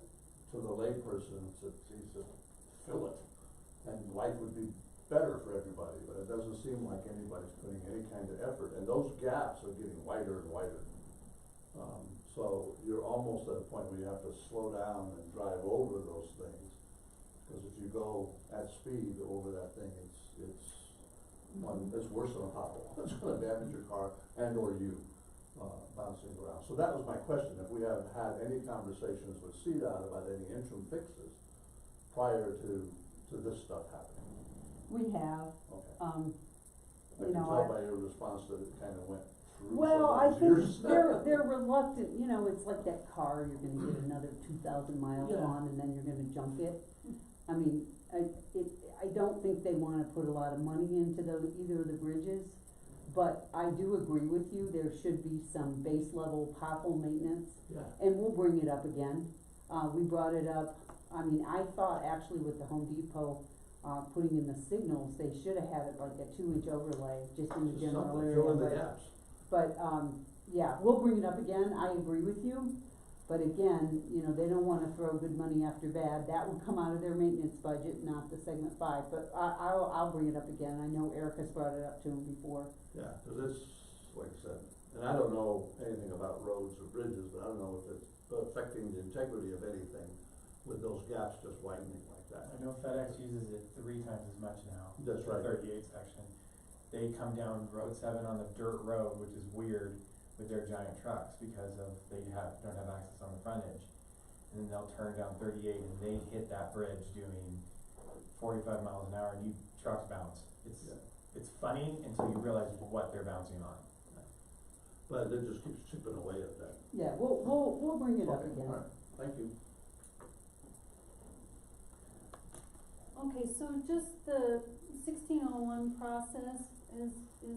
[SPEAKER 3] to the layperson, it's a fill it, and life would be better for everybody, but it doesn't seem like anybody's putting any kind of effort, and those gaps are getting wider and wider. So you're almost at a point where you have to slow down and drive over those things, because if you go at speed over that thing, it's worse than a pothole. It's gonna damage your car and or you, bouncing around. So that was my question, if we have had any conversations with CDOT about any interim fixes prior to this stuff happening.
[SPEAKER 5] We have,
[SPEAKER 3] Okay.
[SPEAKER 5] you
[SPEAKER 3] I can
[SPEAKER 5] know,
[SPEAKER 3] tell by your response that it kind of went through
[SPEAKER 5] well,
[SPEAKER 3] some
[SPEAKER 5] I
[SPEAKER 3] of those
[SPEAKER 5] think
[SPEAKER 3] years.
[SPEAKER 5] they're reluctant, you know, it's like that car, you're gonna get another 2,000 miles
[SPEAKER 3] Yeah.
[SPEAKER 5] on and then you're gonna junk it. I mean, I don't think they wanna put a lot of money into either of the bridges, but I do agree with you, there should be some base level pothole maintenance,
[SPEAKER 3] Yeah.
[SPEAKER 5] and we'll bring it up again. We brought it up, I mean, I thought actually with the Home Depot, putting in the signals, they should have had it like a 2-inch overlay, just in the
[SPEAKER 3] Just
[SPEAKER 5] general
[SPEAKER 3] something,
[SPEAKER 5] area.
[SPEAKER 3] fill in the
[SPEAKER 5] but-
[SPEAKER 3] gaps.
[SPEAKER 5] But, yeah, we'll bring it up again, I agree with you, but again, you know, they don't wanna throw good money after bad, that would come out of their maintenance budget, not the segment 5, but I'll bring it up again, I know Erica's brought it up to him before.
[SPEAKER 3] Yeah, cause it's, like I said, and I don't know anything about roads or bridges, but I don't know if it's affecting the integrity of anything with those gaps just widening like that.
[SPEAKER 8] I know FedEx uses it 3 times as much now.
[SPEAKER 3] That's right.
[SPEAKER 8] The 38 section. They come down Road 7 on the dirt road, which is weird with their giant trucks because of don't have access on the frontage. And then they'll turn down 38 and they hit that bridge doing 45 miles an hour and trucks bounce. It's funny until you realize what they're bouncing on.
[SPEAKER 3] But it just keeps chipping away at that.
[SPEAKER 5] Yeah, we'll bring it up
[SPEAKER 3] Okay,
[SPEAKER 5] again.
[SPEAKER 3] all right, thank you.
[SPEAKER 7] Okay, so just the 1601 process is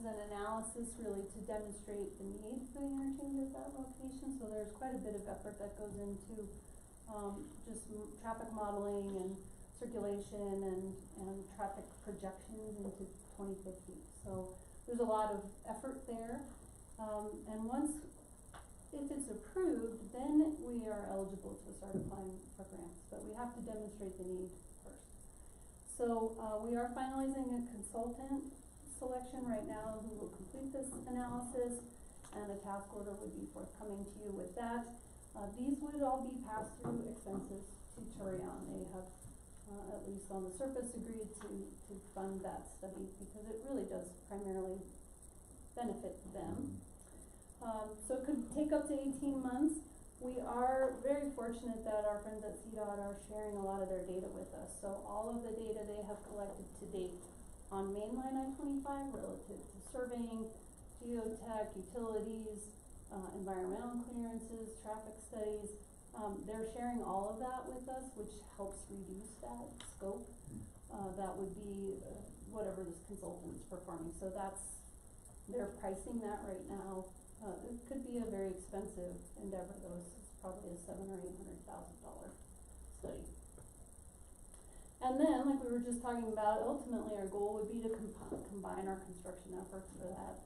[SPEAKER 7] an analysis really to demonstrate the need for the interchange at that location. So there's quite a bit of effort that goes into just traffic modeling and circulation and traffic projections into 2050. So there's a lot of effort there. And if it's approved, then we are eligible to start applying for grants, but we have to demonstrate the need first. So, we are finalizing a consultant selection right now who will complete this analysis, and a task order would be forthcoming to you with that. These would all be pass-through expenses to Turion. They have, at least on the surface, agreed to fund that study, because it really does primarily benefit them. So it could take up to 18 months. We are very fortunate that our friends at CDOT are sharing a lot of their data with us. So all of the data they have collected to date on mainline I-25 relative to surveying, geotech, utilities, environmental clearances, traffic studies, they're sharing all of that with us, which helps reduce that scope. That would be whatever this consultant is performing. So they're pricing that right now. It could be a very expensive endeavor, though. It's probably a $700,000 or $800,000 study. And then, like we were just talking about, ultimately our goal would be to combine our construction efforts for that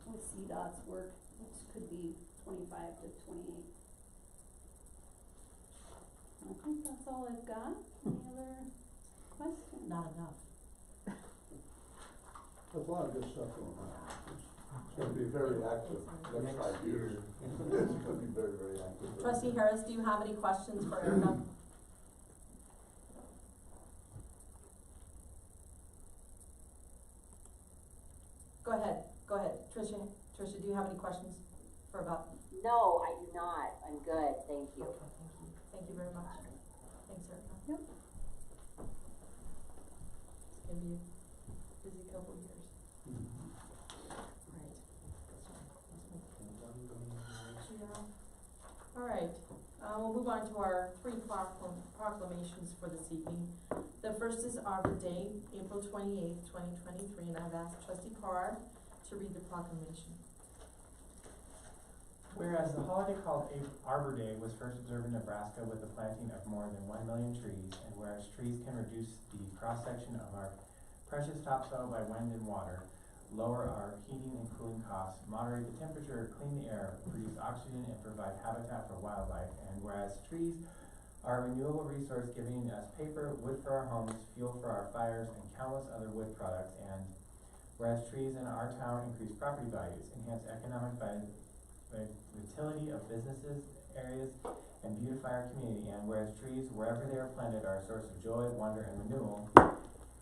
[SPEAKER 7] with CDOT's work, which could be 25 to 28. I think that's all I've got. Any other questions?
[SPEAKER 1] Not enough.
[SPEAKER 3] There's a lot of good stuff going on. It's gonna be very active next 5 years. It's gonna be very, very active.
[SPEAKER 1] Trustee Harris, do you have any questions for Erica? Go ahead. Tricia, do you have any questions for about?
[SPEAKER 6] No, I do not. I'm good, thank you.
[SPEAKER 1] Okay, thank you. Thank you very much. Thanks, Erica.
[SPEAKER 7] Yep.
[SPEAKER 1] couple of years. Right. Yeah. All right, we'll move on to our three proclamations for this evening. The first is Arbor Day, April 28th, 2023, and I've asked Trustee Parr to read the proclamation.
[SPEAKER 8] Whereas the holiday called Arbor Day was first observed in Nebraska with the planting of more than 1 million trees, and whereas trees can reduce the cross-section of our precious topsoil by wind and water, lower our heating and cooling costs, moderate the temperature, clean the air, produce oxygen, and provide habitat for wildlife, and whereas trees are a renewable resource giving us paper, wood for our homes, fuel for our fires, and countless other wood products, and whereas trees in our town increase property values, enhance economic vitality of businesses, areas, and beautify our community, and whereas trees, wherever they are planted, are a source of joy, wonder, and renewal,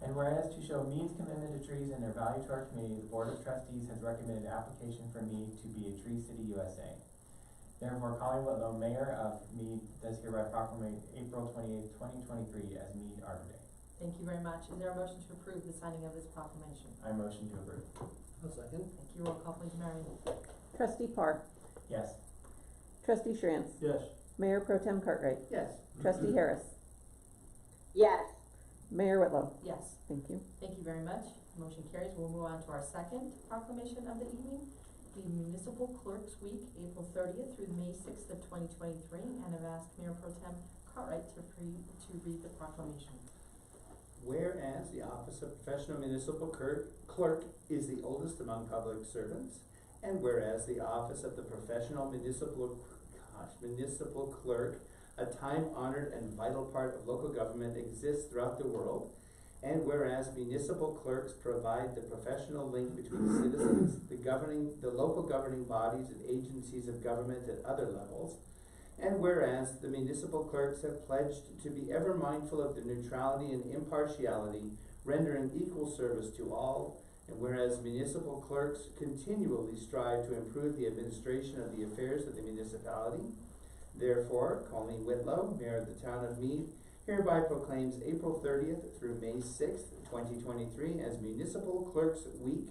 [SPEAKER 8] and whereas to show Mead's commitment to trees and their value to our community, the Board of Trustees has recommended application for Mead to be a Tree City USA. Therefore, Colleen Whitlow, Mayor of Mead, does hereby proclaim April 28th, 2023 as Mead Arbor Day.
[SPEAKER 1] Thank you very much. Is there a motion to approve the signing of this proclamation?
[SPEAKER 8] I motion to approve.
[SPEAKER 4] A second.
[SPEAKER 1] Thank you. Roll call, please, Mary.
[SPEAKER 5] Trustee Parr,
[SPEAKER 8] Yes.
[SPEAKER 5] Trustee Schranz,
[SPEAKER 3] Yes.
[SPEAKER 5] Mayor Pro Tem Cartwright,
[SPEAKER 4] Yes.
[SPEAKER 5] Trustee Harris,
[SPEAKER 6] Yes,
[SPEAKER 5] Mayor Whitlow.
[SPEAKER 1] Yes.
[SPEAKER 5] Thank you.
[SPEAKER 1] Thank you very much. Motion carries. We'll move on to our second proclamation of the evening, the Municipal Clerks Week, April 30th through May 6th of 2023, and I've asked Mayor Pro Tem Cartwright to read the proclamation.
[SPEAKER 9] Whereas the office of professional municipal clerk is the oldest among public servants, and whereas the office of the professional municipal clerk, a time-honored and vital part of local government, exists throughout the world, and whereas municipal clerks provide the professional link between citizens, the local governing bodies and agencies of government at other levels, and whereas the municipal clerks have pledged to be ever mindful of the neutrality and impartiality, rendering equal service to all, and whereas municipal clerks continually strive to improve the administration of the affairs of the municipality, therefore, Colleen Whitlow, Mayor of the Town of Mead, hereby proclaims April 30th through May 6th, 2023 as Municipal Clerks Week,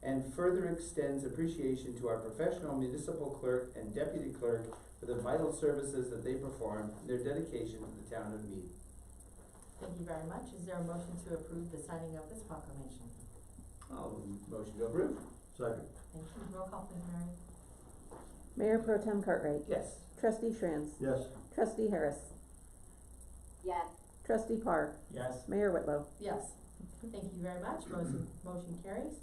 [SPEAKER 9] and further extends appreciation to our professional municipal clerk and deputy clerk for the vital services that they perform and their dedication to the Town of Mead.
[SPEAKER 1] Thank you very much. Is there a motion to approve the signing of this proclamation?
[SPEAKER 9] I'll motion to approve.
[SPEAKER 3] Second.
[SPEAKER 1] Thank you. Roll call, please, Mary.
[SPEAKER 5] Mayor Pro Tem Cartwright,
[SPEAKER 9] Yes.
[SPEAKER 5] Trustee Schranz,
[SPEAKER 3] Yes.
[SPEAKER 5] Trustee Harris,
[SPEAKER 6] yes,
[SPEAKER 5] Trustee Parr,
[SPEAKER 8] Yes.
[SPEAKER 5] Mayor Whitlow.
[SPEAKER 1] Yes. Thank you very much. Motion carries.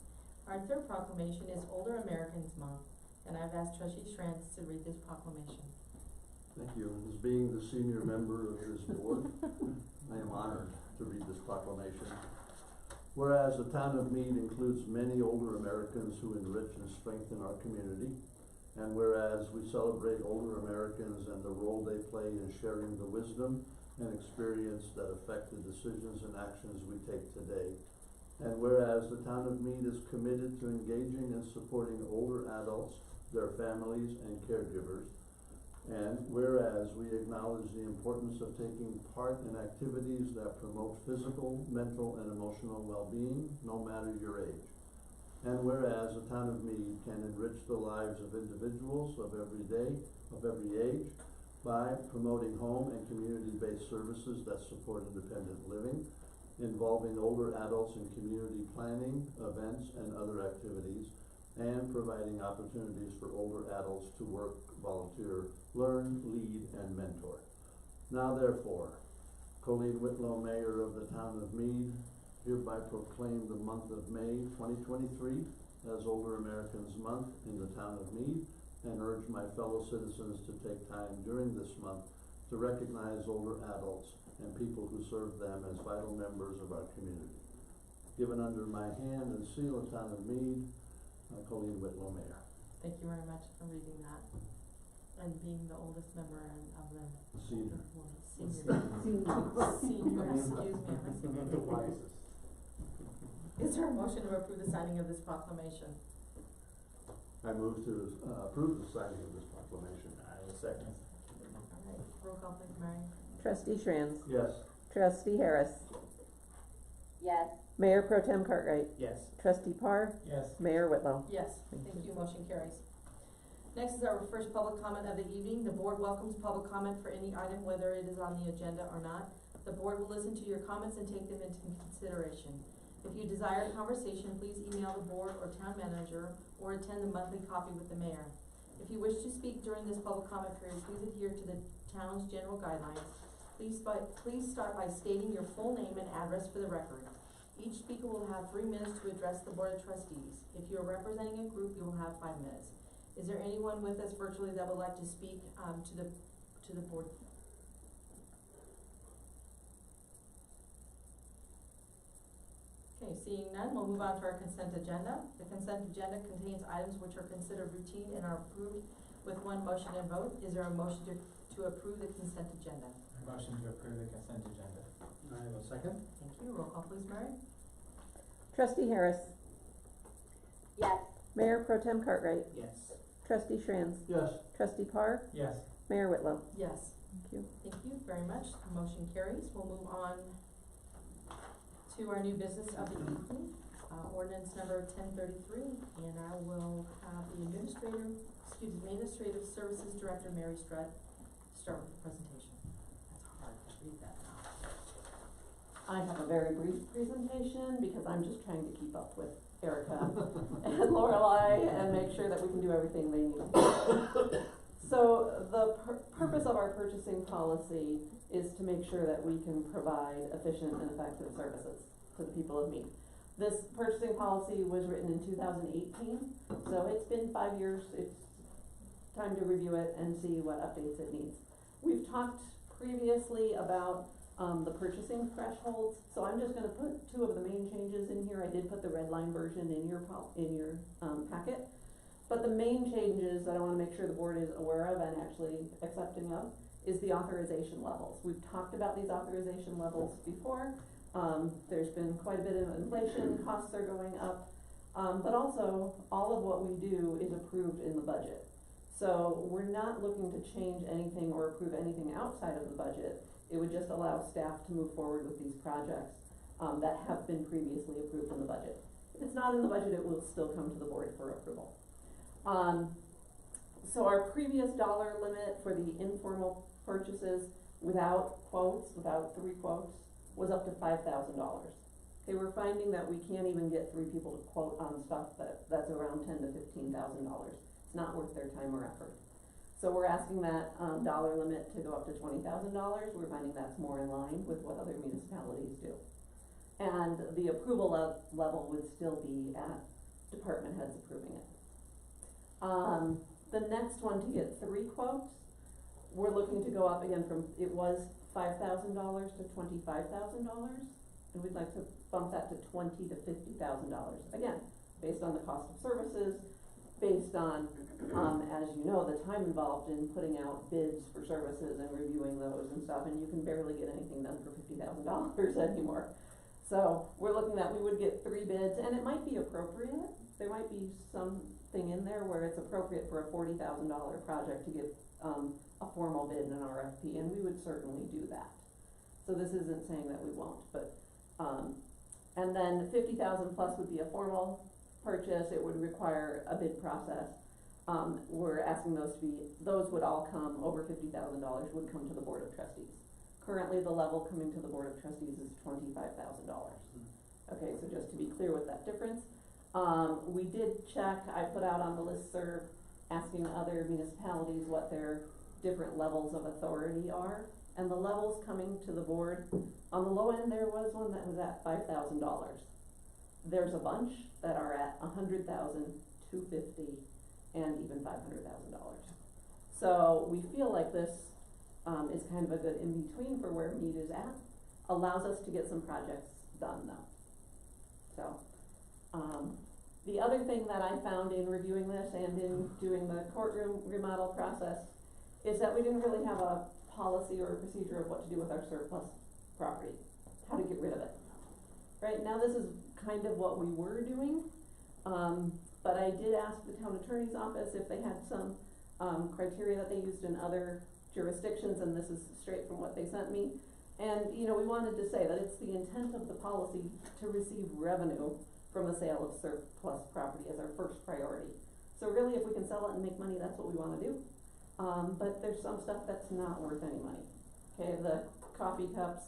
[SPEAKER 1] Our third proclamation is Older Americans Month, and I've asked Trustee Schranz to read this proclamation.
[SPEAKER 3] Thank you. As being the senior member of this board, I am honored to read this proclamation. Whereas the Town of Mead includes many older Americans who enrich and strengthen our community, and whereas we celebrate older Americans and the role they play in sharing the wisdom and experience that affect the decisions and actions we take today, and whereas the Town of Mead is committed to engaging and supporting older adults, their families, and caregivers, and whereas we acknowledge the importance of taking part in activities that promote physical, mental, and emotional well-being, no matter your age. And whereas the Town of Mead can enrich the lives of individuals of every age, by promoting home and community-based services that support independent living, involving older adults in community planning, events, and other activities, and providing opportunities for older adults to work, volunteer, learn, lead, and mentor. Now therefore, Colleen Whitlow, Mayor of the Town of Mead, hereby proclaim the month of May 2023 as Older Americans Month in the Town of Mead, and urge my fellow citizens to take time during this month to recognize older adults and people who serve them as vital members of our community. Given under my hand and seal of Town of Mead, Colleen Whitlow, Mayor.
[SPEAKER 1] Thank you very much for reading that and being the oldest member of the
[SPEAKER 3] Senior.
[SPEAKER 1] senior, excuse me.
[SPEAKER 8] The wisest.
[SPEAKER 1] Is there a motion to approve the signing of this proclamation?
[SPEAKER 3] I move to approve the signing of this proclamation.
[SPEAKER 8] I will second.
[SPEAKER 1] All right, roll call, please, Mary.
[SPEAKER 5] Trustee Schranz,
[SPEAKER 3] Yes.
[SPEAKER 5] Trustee Harris,
[SPEAKER 6] Yes.
[SPEAKER 4] Mayor Pro Tem Cartwright,
[SPEAKER 9] Yes.
[SPEAKER 4] Trustee Parr,
[SPEAKER 8] Yes.
[SPEAKER 4] Mayor Whitlow.
[SPEAKER 1] Yes, thank you, motion carries. Next is our first public comment of the evening. The board welcomes public comment for any item, whether it is on the agenda or not. The board will listen to your comments and take them into consideration. If you desire a conversation, please email the board or town manager or attend the monthly coffee with the mayor. If you wish to speak during this public comment period, please adhere to the town's general guidelines. Please start by stating your full name and address for the record. Each speaker will have 3 minutes to address the board of trustees. If you are representing a group, you will have 5 minutes. Is there anyone with us virtually that would like to speak to the board? Okay, seeing none, we'll move on to our consent agenda. The consent agenda contains items which are considered routine and are approved with one motion and vote. Is there a motion to approve the consent agenda?
[SPEAKER 8] I motion to approve the consent agenda.
[SPEAKER 9] I will second.
[SPEAKER 1] Thank you. Roll call please, Mary.
[SPEAKER 4] Trustee Harris,
[SPEAKER 6] Yes.
[SPEAKER 4] Mayor Pro Tem Cartwright,
[SPEAKER 9] Yes.
[SPEAKER 4] Trustee Schranz,
[SPEAKER 3] Yes.
[SPEAKER 4] Trustee Parr,
[SPEAKER 8] Yes.
[SPEAKER 4] Mayor Whitlow.
[SPEAKER 1] Yes.
[SPEAKER 4] Thank you.
[SPEAKER 1] Thank you very much. The motion carries. We'll move on to our new business of the evening, ordinance number 1033, and I will have the Administrative Services Director, Mary Strutt, start with the presentation. That's hard to read that now.
[SPEAKER 4] I have a very brief presentation because I'm just trying to keep up with Erica and Lorelei and make sure that we can do everything they need to do. So the purpose of our purchasing policy is to make sure that we can provide efficient and effective services to the people of Mead. This purchasing policy was written in 2018, so it's been 5 years. It's time to review it and see what updates it needs. We've talked previously about the purchasing thresholds, so I'm just gonna put 2 of the main changes in here. I did put the red line version in your packet, but the main changes that I wanna make sure the board is aware of and actually accepting of is the authorization levels. We've talked about these authorization levels before. There's been quite a bit of inflation, costs are going up, but also all of what we do is approved in the budget. So we're not looking to change anything or approve anything outside of the budget. It would just allow staff to move forward with these projects that have been previously approved in the budget. If it's not in the budget, it will still come to the board for approval. So our previous dollar limit for the informal purchases without quotes, without 3 quotes, was up to $5,000. Okay, we're finding that we can't even get 3 people to quote on stuff that's around $10,000 to $15,000. It's not worth their time or effort. So we're asking that dollar limit to go up to $20,000. We're finding that's more in line with what other municipalities do. And the approval level would still be at department heads approving it. The next one, to get 3 quotes, we're looking to go up again from, it was $5,000 to $25,000, and we'd like to bump that to $20,000 to $50,000. Again, based on the cost of services, based on, as you know, the time involved in putting out bids for services and reviewing those and stuff, and you can barely get anything done for $50,000 anymore. So we're looking that we would get 3 bids, and it might be appropriate. There might be something in there where it's appropriate for a $40,000 project to get a formal bid and an RFP, and we would certainly do that. So this isn't saying that we won't, but, and then 50,000 plus would be a formal purchase. It would require a bid process. We're asking those would all come, over $50,000 would come to the Board of Trustees. Currently, the level coming to the Board of Trustees is $25,000. Okay, so just to be clear with that difference. We did check, I put out on the listserv asking other municipalities what their different levels of authority are, and the levels coming to the board, on the low end there was one that was at $5,000. There's a bunch that are at $100,000, $250,000, and even $500,000. So we feel like this is kind of a good in-between for where Mead is at, allows us to get some projects done though. So, the other thing that I found in reviewing this and in doing the courtroom remodel process is that we didn't really have a policy or a procedure of what to do with our surplus property, how to get rid of it. Right now this is kind of what we were doing, but I did ask the town attorney's office if they had some criteria that they used in other jurisdictions, and this is straight from what they sent me.
[SPEAKER 10] And, you know, we wanted to say that it's the intent of the policy to receive revenue from the sale of surplus property as our first priority. So really, if we can sell it and make money, that's what we wanna do. But there's some stuff that's not worth any money. Okay, the coffee cups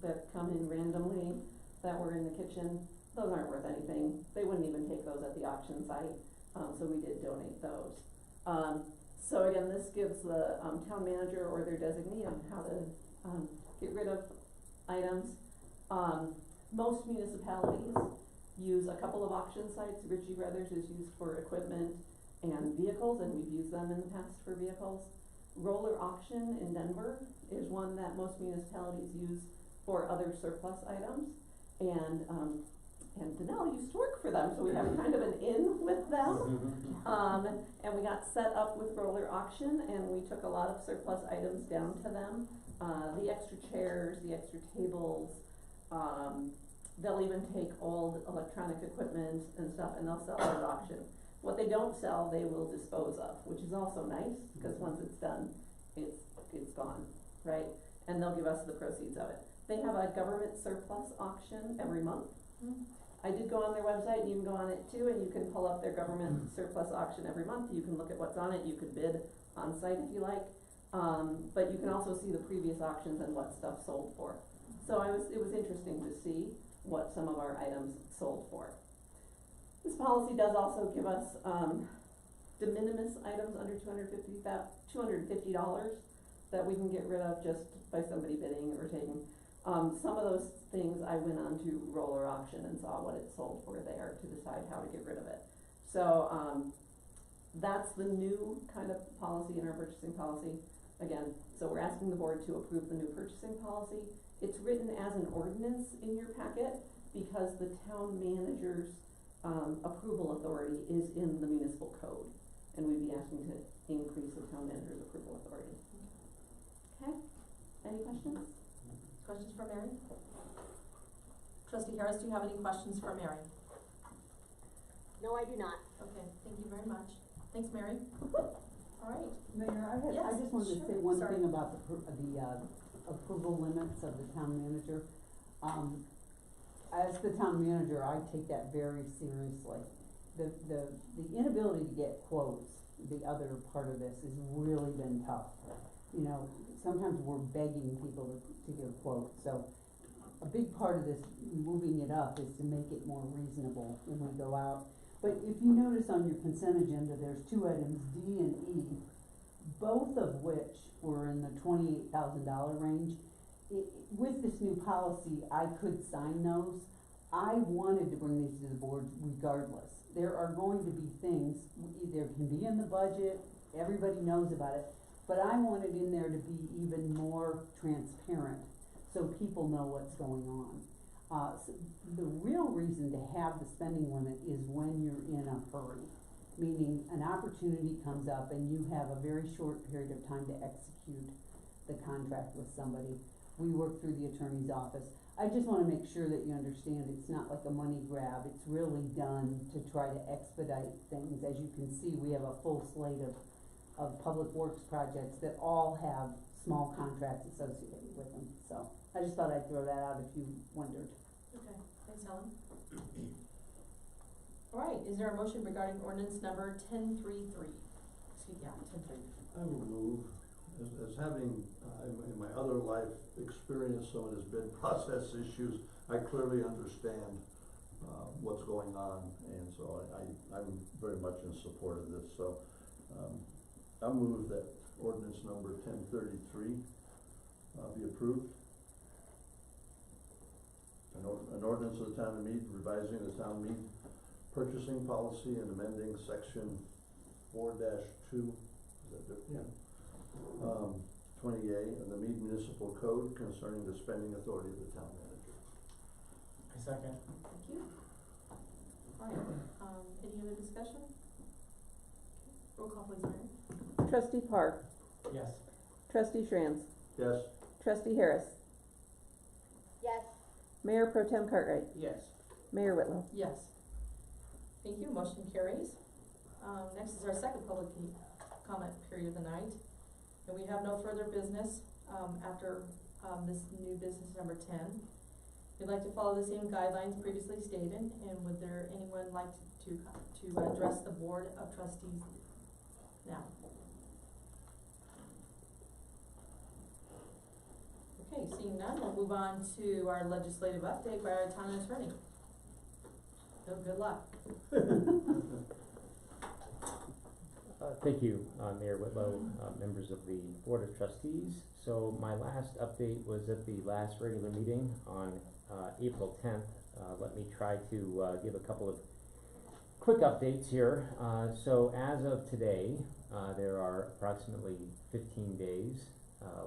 [SPEAKER 10] that come in randomly, that were in the kitchen, those aren't worth anything. They wouldn't even take those at the auction site, so we did donate those. So again, this gives the, town manager or their designee on how to, get rid of items. Most municipalities use a couple of auction sites. Ritchie Brothers is used for equipment and vehicles, and we've used them in the past for vehicles. Roller Auction in Denver is one that most municipalities use for other surplus items. And Danelle used to work for them, so we have kind of an in with them. And we got set up with Roller Auction, and we took a lot of surplus items down to them. The extra chairs, the extra tables, they'll even take old electronic equipment and stuff, and they'll sell it at auction. What they don't sell, they will dispose of, which is also nice, because once it's done, it's gone, right? And they'll give us the proceeds of it. They have a government surplus auction every month. I did go on their website, and you can go on it too, and you can pull up their government surplus auction every month. You can look at what's on it, you could bid on site if you like. But you can also see the previous auctions and what stuff sold for. So it was interesting to see what some of our items sold for. This policy does also give us, de minimis items under $250 that we can get rid of just by somebody bidding or taking. Some of those things I went on to Roller Auction and saw what it sold for there to decide how to get rid of it. So, that's the new kind of policy in our purchasing policy. Again, so we're asking the board to approve the new purchasing policy. It's written as an ordinance in your packet because the town manager's approval authority is in the municipal code. And we'd be asking to increase the town manager's approval authority. Okay, any questions?
[SPEAKER 1] Questions for Mary? Trustee Harris, do you have any questions for Mary?
[SPEAKER 6] No, I do not.
[SPEAKER 1] Okay, thank you very much. Thanks, Mary. All right.
[SPEAKER 2] Mayor, I
[SPEAKER 1] Yes,
[SPEAKER 2] just wanted to say
[SPEAKER 1] sure.
[SPEAKER 2] one
[SPEAKER 1] Sorry.
[SPEAKER 2] thing about the approval limits of the town manager. As the town manager, I take that very seriously. The inability to get quotes, the other part of this, has really been tough. You know, sometimes we're begging people to get a quote, so a big part of this, moving it up, is to make it more reasonable when we go out. But if you notice on your consent agenda, there's two items, D and E, both of which were in the $28,000 range. With this new policy, I could sign those. I wanted to bring these to the board regardless. There are going to be things, there can be in the budget, everybody knows about it, but I wanted in there to be even more transparent so people know what's going on. So the real reason to have the spending limit is when you're in a hurry, meaning an opportunity comes up and you have a very short period of time to execute the contract with somebody. We work through the attorney's office. I just wanna make sure that you understand it's not like a money grab. It's really done to try to expedite things. As you can see, we have a full slate of public works projects that all have small contracts associated with them. So I just thought I'd throw that out if you wondered.
[SPEAKER 1] Okay, thanks, Helen. All right, is there a motion regarding ordinance number 1033? Excuse me, 1033.
[SPEAKER 3] I will move, as having, in my other life, experienced some of this bid process issues, I clearly understand, what's going on, and so I'm very much in support of this, so, I move that ordinance number 1033, be approved. An ordinance of the town of Mead revising the town Mead purchasing policy and amending section 4-2, is that different? Yeah. 20A of the Mead Municipal Code concerning the spending authority of the town manager.
[SPEAKER 8] I second.
[SPEAKER 1] Thank you. All right, any other discussion? Roll call please, Mary.
[SPEAKER 10] Trustee Park,
[SPEAKER 8] Yes.
[SPEAKER 10] Trustee Schranz,
[SPEAKER 3] Yes.
[SPEAKER 10] Trustee Harris,
[SPEAKER 6] Yes.
[SPEAKER 10] Mayor Pro Tem Cartwright,
[SPEAKER 9] Yes.
[SPEAKER 10] Mayor Whitlow.
[SPEAKER 1] Yes. Thank you, motion carries. Next is our second public comment period of the night. And we have no further business, after, this new business number 10. We'd like to follow the same guidelines previously stated, and would there anyone like to address the Board of Trustees now? Okay, seeing none, we'll move on to our legislative update by our town attorney. So good luck.
[SPEAKER 11] Thank you, Mayor Whitlow, members of the Board of Trustees. So my last update was at the last regular meeting on April 10th. Let me try to give a couple of quick updates here. So as of today, there are approximately 15 days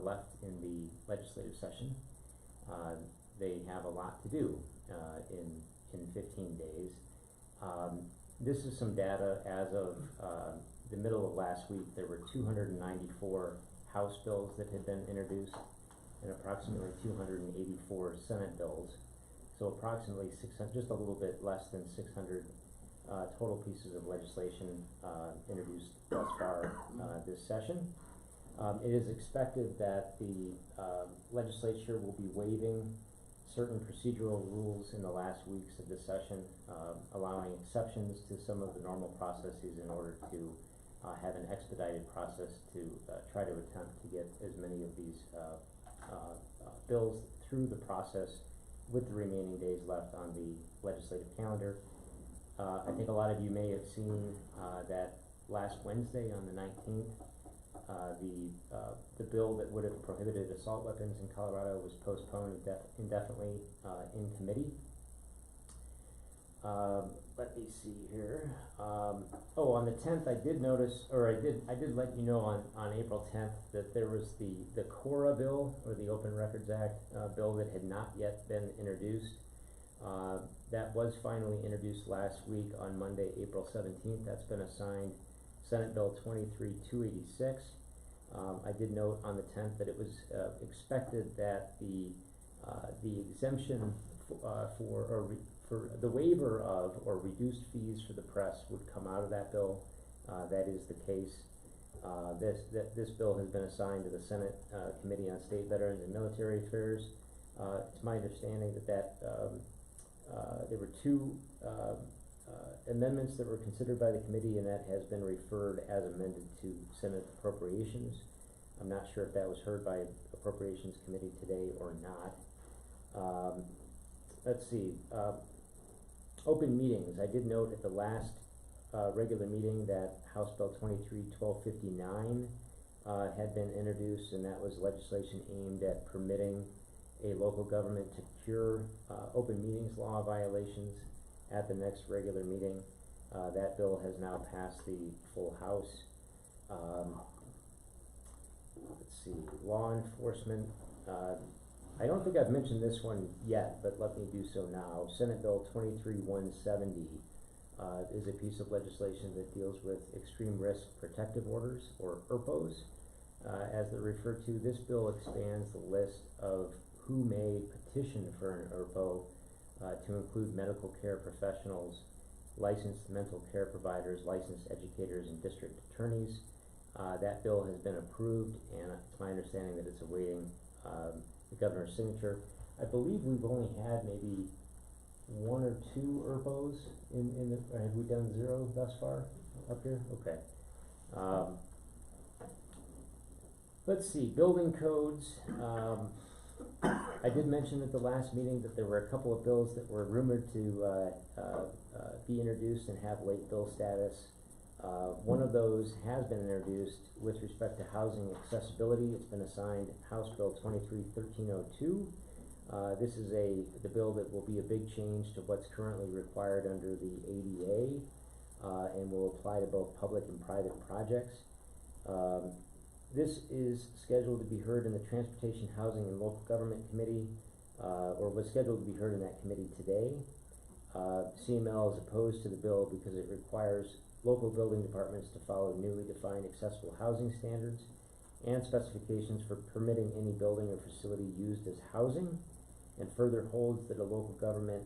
[SPEAKER 11] left in the legislative session. They have a lot to do in 15 days. This is some data as of the middle of last week. There were 294 House bills that had been introduced and approximately 284 Senate bills. So approximately 600, just a little bit less than 600 total pieces of legislation introduced thus far this session. It is expected that the legislature will be waiving certain procedural rules in the last weeks of the session, allowing exceptions to some of the normal processes in order to have an expedited process to try to attempt to get as many of these bills through the process with the remaining days left on the legislative calendar. I think a lot of you may have seen that last Wednesday on the 19th, the bill that would have prohibited assault weapons in Colorado was postponed indefinitely in committee. Let me see here. Oh, on the 10th, I did notice, or I did let you know on April 10th that there was the CORA bill, or the Open Records Act bill that had not yet been introduced. That was finally introduced last week on Monday, April 17th. That's been assigned Senate Bill 23-286. I did note on the 10th that it was expected that the exemption for the waiver of or reduced fees for the press would come out of that bill. That is the case. This bill has been assigned to the Senate Committee on State, Veterans, and Military Affairs. It's my understanding that there were two amendments that were considered by the committee, and that has been referred as amended to Senate Appropriations. I'm not sure if that was heard by Appropriations Committee today or not. Let's see. Open meetings. I did note at the last regular meeting that House Bill 23-1259 had been introduced, and that was legislation aimed at permitting a local government to cure open meetings law violations at the next regular meeting. That bill has now passed the full House. Let's see, law enforcement. I don't think I've mentioned this one yet, but let me do so now. Senate Bill 23-170 is a piece of legislation that deals with extreme risk protective orders, or ERPOs, as they're referred to. This bill expands the list of who may petition for an ERPO to include medical care professionals, licensed mental care providers, licensed educators, and district attorneys. That bill has been approved, and it's my understanding that it's awaiting the governor's signature. I believe we've only had maybe one or two ERPOs in the, or have we done zero thus far up here? Okay. Let's see, building codes. I did mention at the last meeting that there were a couple of bills that were rumored to be introduced and have late bill status. One of those has been introduced with respect to housing accessibility. It's been assigned House Bill 23-1302. This is the bill that will be a big change to what's currently required under the ADA and will apply to both public and private projects. This is scheduled to be heard in the Transportation, Housing, and Local Government Committee, or was scheduled to be heard in that committee today. CML is opposed to the bill because it requires local building departments to follow newly defined accessible housing standards and specifications for permitting any building or facility used as housing, and further holds that a local government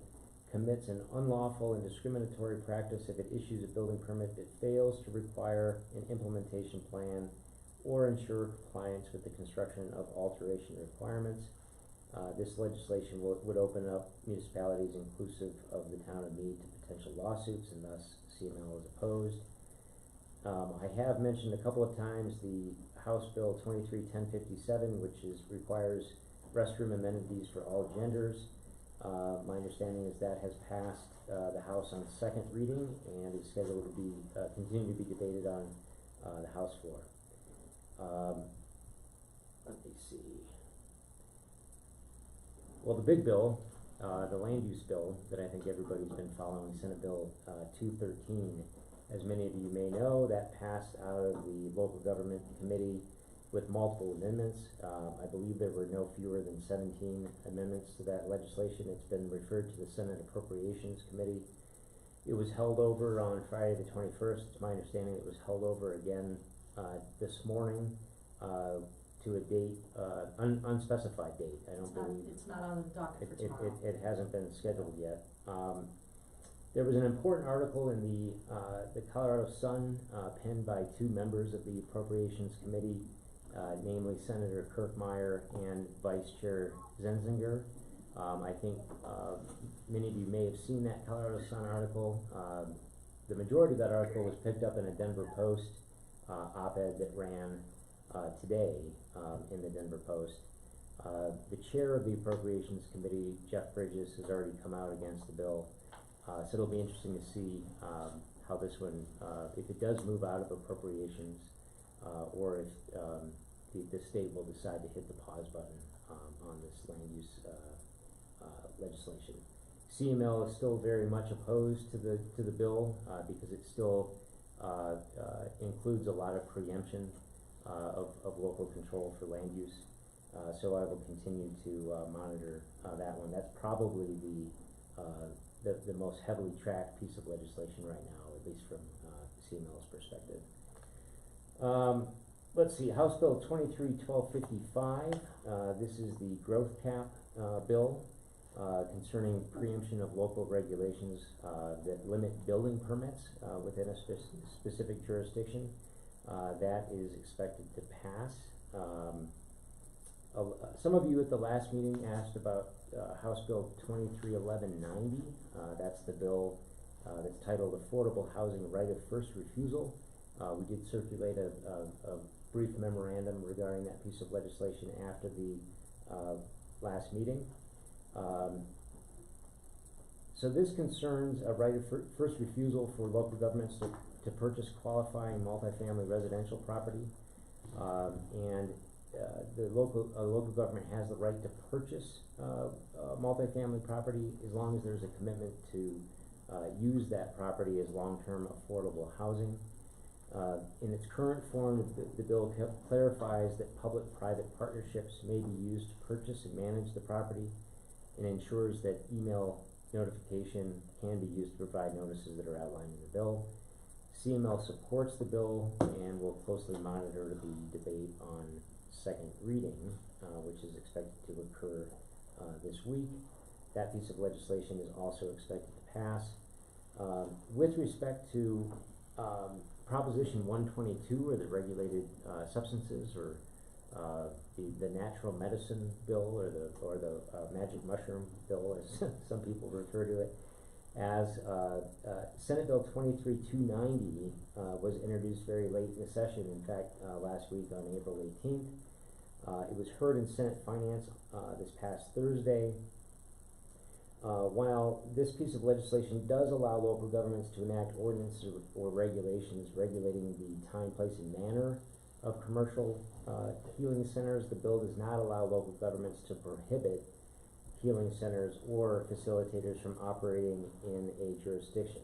[SPEAKER 11] commits an unlawful and discriminatory practice if it issues a building permit that fails to require an implementation plan or ensure compliance with the construction of alteration requirements. This legislation would open up municipalities inclusive of the town of Mead to potential lawsuits, and thus CML is opposed. I have mentioned a couple of times the House Bill 23-1057, which requires restroom amenities for all genders. My understanding is that has passed the House on second reading and is scheduled to be continue to be debated on the House floor. Let me see. Well, the big bill, the land use bill that I think everybody's been following, Senate Bill 213, as many of you may know, that passed out of the local government committee with multiple amendments. I believe there were no fewer than 17 amendments to that legislation. It's been referred to the Senate Appropriations Committee. It was held over on Friday the 21st. It's my understanding it was held over again this morning to a date, unspecified date. I don't believe.
[SPEAKER 1] It's not on the docket for tomorrow.
[SPEAKER 11] It hasn't been scheduled yet. There was an important article in the Colorado Sun penned by two members of the Appropriations Committee, namely Senator Kirkmeyer and Vice Chair Zenzinger. I think many of you may have seen that Colorado Sun article. The majority of that article was picked up in a Denver Post op-ed that ran today in the Denver Post. The chair of the Appropriations Committee, Jeff Bridges, has already come out against the bill. So it'll be interesting to see how this one, if it does move out of appropriations, or if the state will decide to hit the pause button on this land use legislation. CML is still very much opposed to the bill because it still includes a lot of preemption of local control for land use. So I will continue to monitor that one. That's probably the most heavily tracked piece of legislation right now, at least from CML's perspective. Let's see, House Bill 23-1255. This is the growth cap bill concerning preemption of local regulations that limit building permits within a specific jurisdiction. That is expected to pass. Some of you at the last meeting asked about House Bill 23-1190. That's the bill that's titled Affordable Housing Right of First Refusal. We did circulate a brief memorandum regarding that piece of legislation after the last meeting. So this concerns a right of first refusal for local governments to purchase qualifying multifamily residential property. The local government has the right to purchase multifamily property as long as there's a commitment to use that property as long-term affordable housing. In its current form, the bill clarifies that public-private partnerships may be used to purchase and manage the property, and ensures that email notification can be used to provide notices that are outlined in the bill. CML supports the bill and will closely monitor the debate on second reading, which is expected to occur this week. That piece of legislation is also expected to pass. With respect to Proposition 122, or the regulated substances, or the natural medicine bill, or the magic mushroom bill, as some people refer to it, as Senate Bill 23-290 was introduced very late in the session. In fact, last week on April 18th. It was heard in Senate Finance this past Thursday. While this piece of legislation does allow local governments to enact ordinances or regulations regulating the time, place, and manner of commercial healing centers, the bill does not allow local governments to prohibit healing centers or facilitators from operating in a jurisdiction.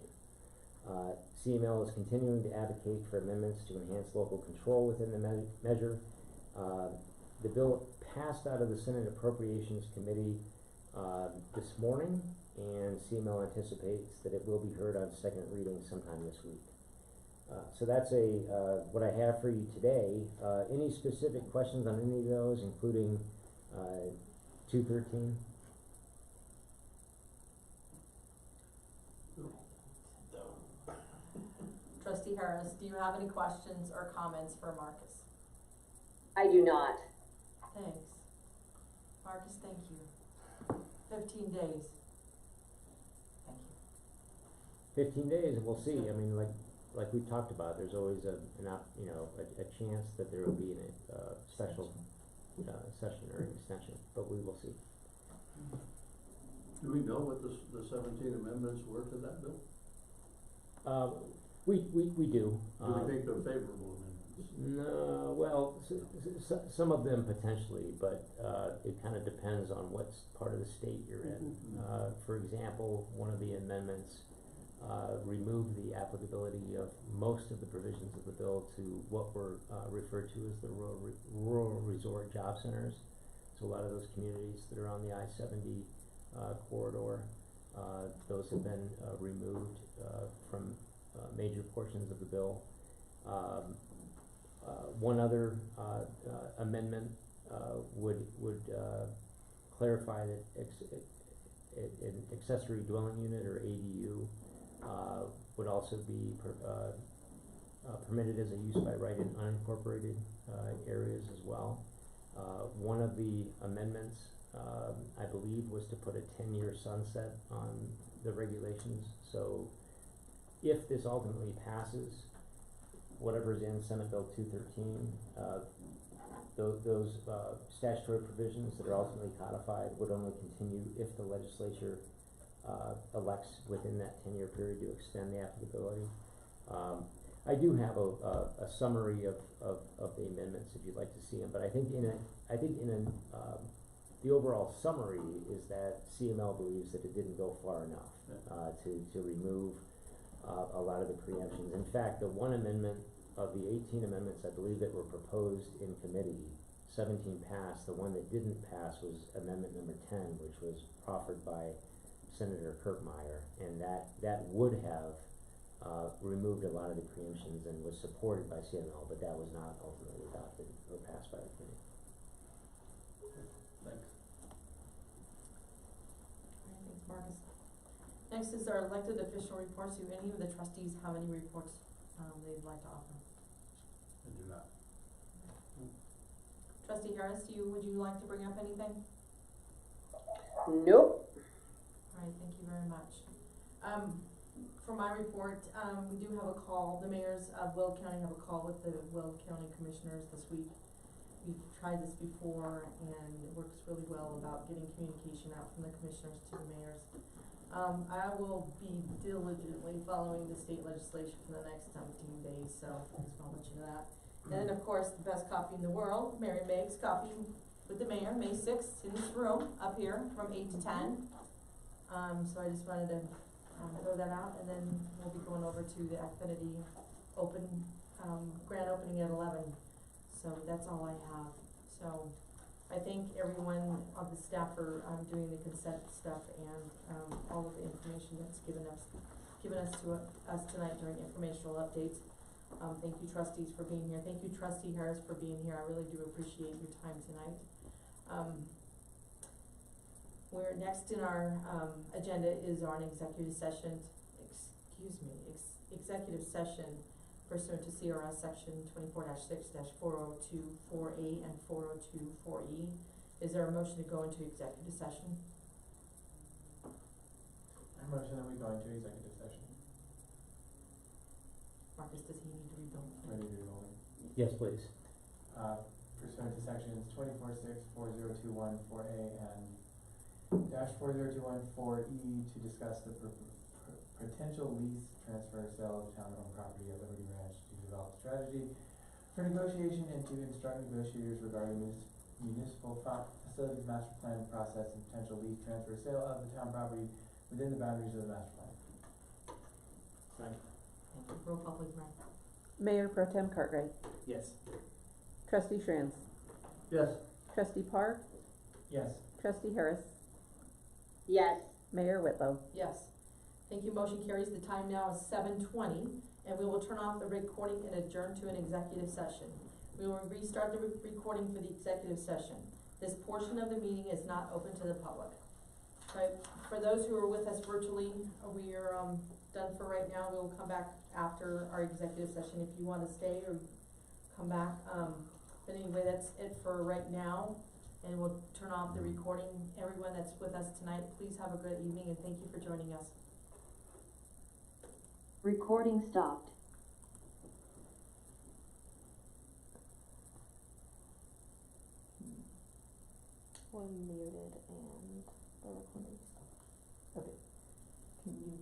[SPEAKER 11] CML is continuing to advocate for amendments to enhance local control within the measure. The bill passed out of the Senate Appropriations Committee this morning, and CML anticipates that it will be heard on second reading sometime this week. So that's what I have for you today. Any specific questions on any of those, including 213?
[SPEAKER 1] Trustee Harris, do you have any questions or comments for Marcus?
[SPEAKER 6] I do not.
[SPEAKER 1] Thanks. Marcus, thank you. 15 days. Thank you.
[SPEAKER 11] 15 days, and we'll see. I mean, like we talked about, there's always a chance that there will be a special session or an extension, but we will see.
[SPEAKER 3] Do we know what the 17 amendments were to that bill?
[SPEAKER 11] We do.
[SPEAKER 3] Do we think they're favorable amendments?
[SPEAKER 11] No, well, some of them potentially, but it kind of depends on what part of the state you're in. For example, one of the amendments removed the applicability of most of the provisions of the bill to what were referred to as the rural resort job centers. So a lot of those communities that are on the I-70 corridor, those have been removed from major portions of the bill. One other amendment would clarify that an accessory dwelling unit or ADU would also be permitted as a use by right in unincorporated areas as well. One of the amendments, I believe, was to put a 10-year sunset on the regulations. So if this ultimately passes, whatever's in Senate Bill 213, those statutory provisions that are ultimately codified would only continue if the legislature elects within that 10-year period to extend the applicability. I do have a summary of the amendments if you'd like to see them, but I think the overall summary is that CML believes that it didn't go far enough to remove a lot of the preemptions. In fact, the one amendment of the 18 amendments, I believe, that were proposed in committee, 17 passed. The one that didn't pass was amendment number 10, which was proffered by Senator Kirkmeyer, and that would have removed a lot of the preemptions and was supported by CML, but that was not ultimately adopted or passed by the committee.
[SPEAKER 3] Thanks.
[SPEAKER 1] Thanks, Marcus. Next is our elected official reports. Do any of the trustees have any reports they'd like to offer?
[SPEAKER 3] I do not.
[SPEAKER 1] Trustee Harris, would you like to bring up anything?
[SPEAKER 6] Nope.
[SPEAKER 1] All right, thank you very much. For my report, we do have a call. The mayors of Will County have a call with the Will County commissioners this week. We've tried this before, and it works really well about getting communication out from the commissioners to the mayors. I will be diligently following the state legislation for the next 17 days, so I just want to let you know that. And of course, the best coffee in the world, Mary Meg's Coffee with the Mayor, May 6th in this room up here from 8 to 10. So I just wanted to throw that out, and then we'll be going over to the Affinity grand opening at 11. So that's all I have. So I thank everyone on the staff for doing the consent stuff and all of the information that's given us to us tonight during informational updates. Thank you, trustees, for being here. Thank you, Trustee Harris, for being here. I really do appreciate your time tonight. We're next in our agenda is our executive session. Executive session pursuant to CRS section 24-6-4024A and 4024E. Is there a motion to go into executive session?
[SPEAKER 8] I motion that we go into executive session.
[SPEAKER 1] Marcus, does he need to read the whole thing?
[SPEAKER 8] Ready to roll.
[SPEAKER 11] Yes, please.
[SPEAKER 8] Pursuant to sections 24-6-4021-4A and -40214E to discuss the potential lease, transfer, sale of town-owned property at Liberty Ranch to develop a strategy for negotiation and to instruct negotiators regarding municipal facilities master plan process and potential lease, transfer, sale of the town property within the boundaries of the master plan.
[SPEAKER 1] Thank you. Roll call, please, Brian.
[SPEAKER 10] Mayor Pro Tem Cartwright,
[SPEAKER 8] Yes.
[SPEAKER 10] Trustee Schranz,
[SPEAKER 3] Yes.
[SPEAKER 10] Trustee Parr,
[SPEAKER 8] Yes.
[SPEAKER 10] Trustee Harris,
[SPEAKER 6] Yes.
[SPEAKER 10] Mayor Whitlow.
[SPEAKER 1] Yes. Thank you. Motion carries. The time now is 7:20, and we will turn off the recording and adjourn to an executive session. We will restart the recording for the executive session. This portion of the meeting is not open to the public. Right. For those who are with us virtually, we are done for right now. We will come back after our executive session if you want to stay or come back. But anyway, that's it for right now. And we'll turn off the recording. Everyone that's with us tonight, please have a good evening and thank you for joining us.
[SPEAKER 12] Recording stopped.
[SPEAKER 10] We're muted and the recording stopped. Okay, can you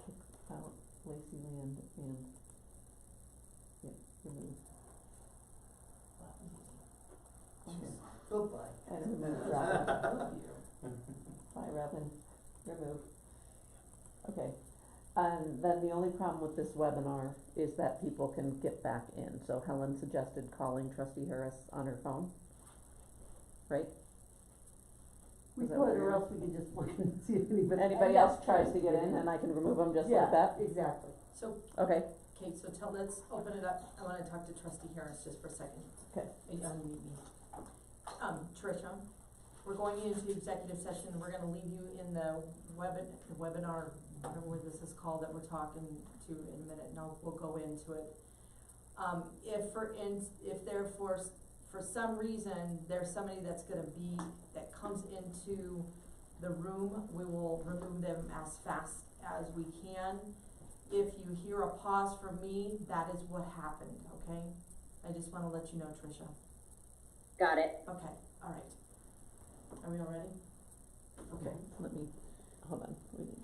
[SPEAKER 10] kick out Lacey Land and, yeah, remove. Okay.
[SPEAKER 9] Goodbye.
[SPEAKER 10] And remove Robin. Bye, Robin, remove. Okay, and then the only problem with this webinar is that people can get back in, so Helen suggested calling Trustee Harris on her phone, right?
[SPEAKER 5] We
[SPEAKER 10] Is that
[SPEAKER 5] could,
[SPEAKER 10] what
[SPEAKER 5] or
[SPEAKER 10] you're-
[SPEAKER 5] else we could just look and see if anybody.
[SPEAKER 10] Anybody
[SPEAKER 5] Yeah.
[SPEAKER 10] else tries to get in and I can remove them just like that?
[SPEAKER 5] Yeah, exactly.
[SPEAKER 1] So,
[SPEAKER 10] Okay,
[SPEAKER 1] Kate, so let's open it up. I wanna talk to Trustee Harris just for a second.
[SPEAKER 10] okay.
[SPEAKER 1] Unmute me. Tricia, we're going into executive session. We're gonna leave you in the webinar, whatever this is called that we're talking to in a minute, and we'll go into it. If there for some reason, there's somebody that comes into the room, we will remove them as fast as we can. If you hear a pause from me, that is what happened, okay? I just wanna let you know, Tricia.
[SPEAKER 6] Got it.
[SPEAKER 1] Okay, all right. Are we all ready? Okay.
[SPEAKER 10] Let me, hold on, we need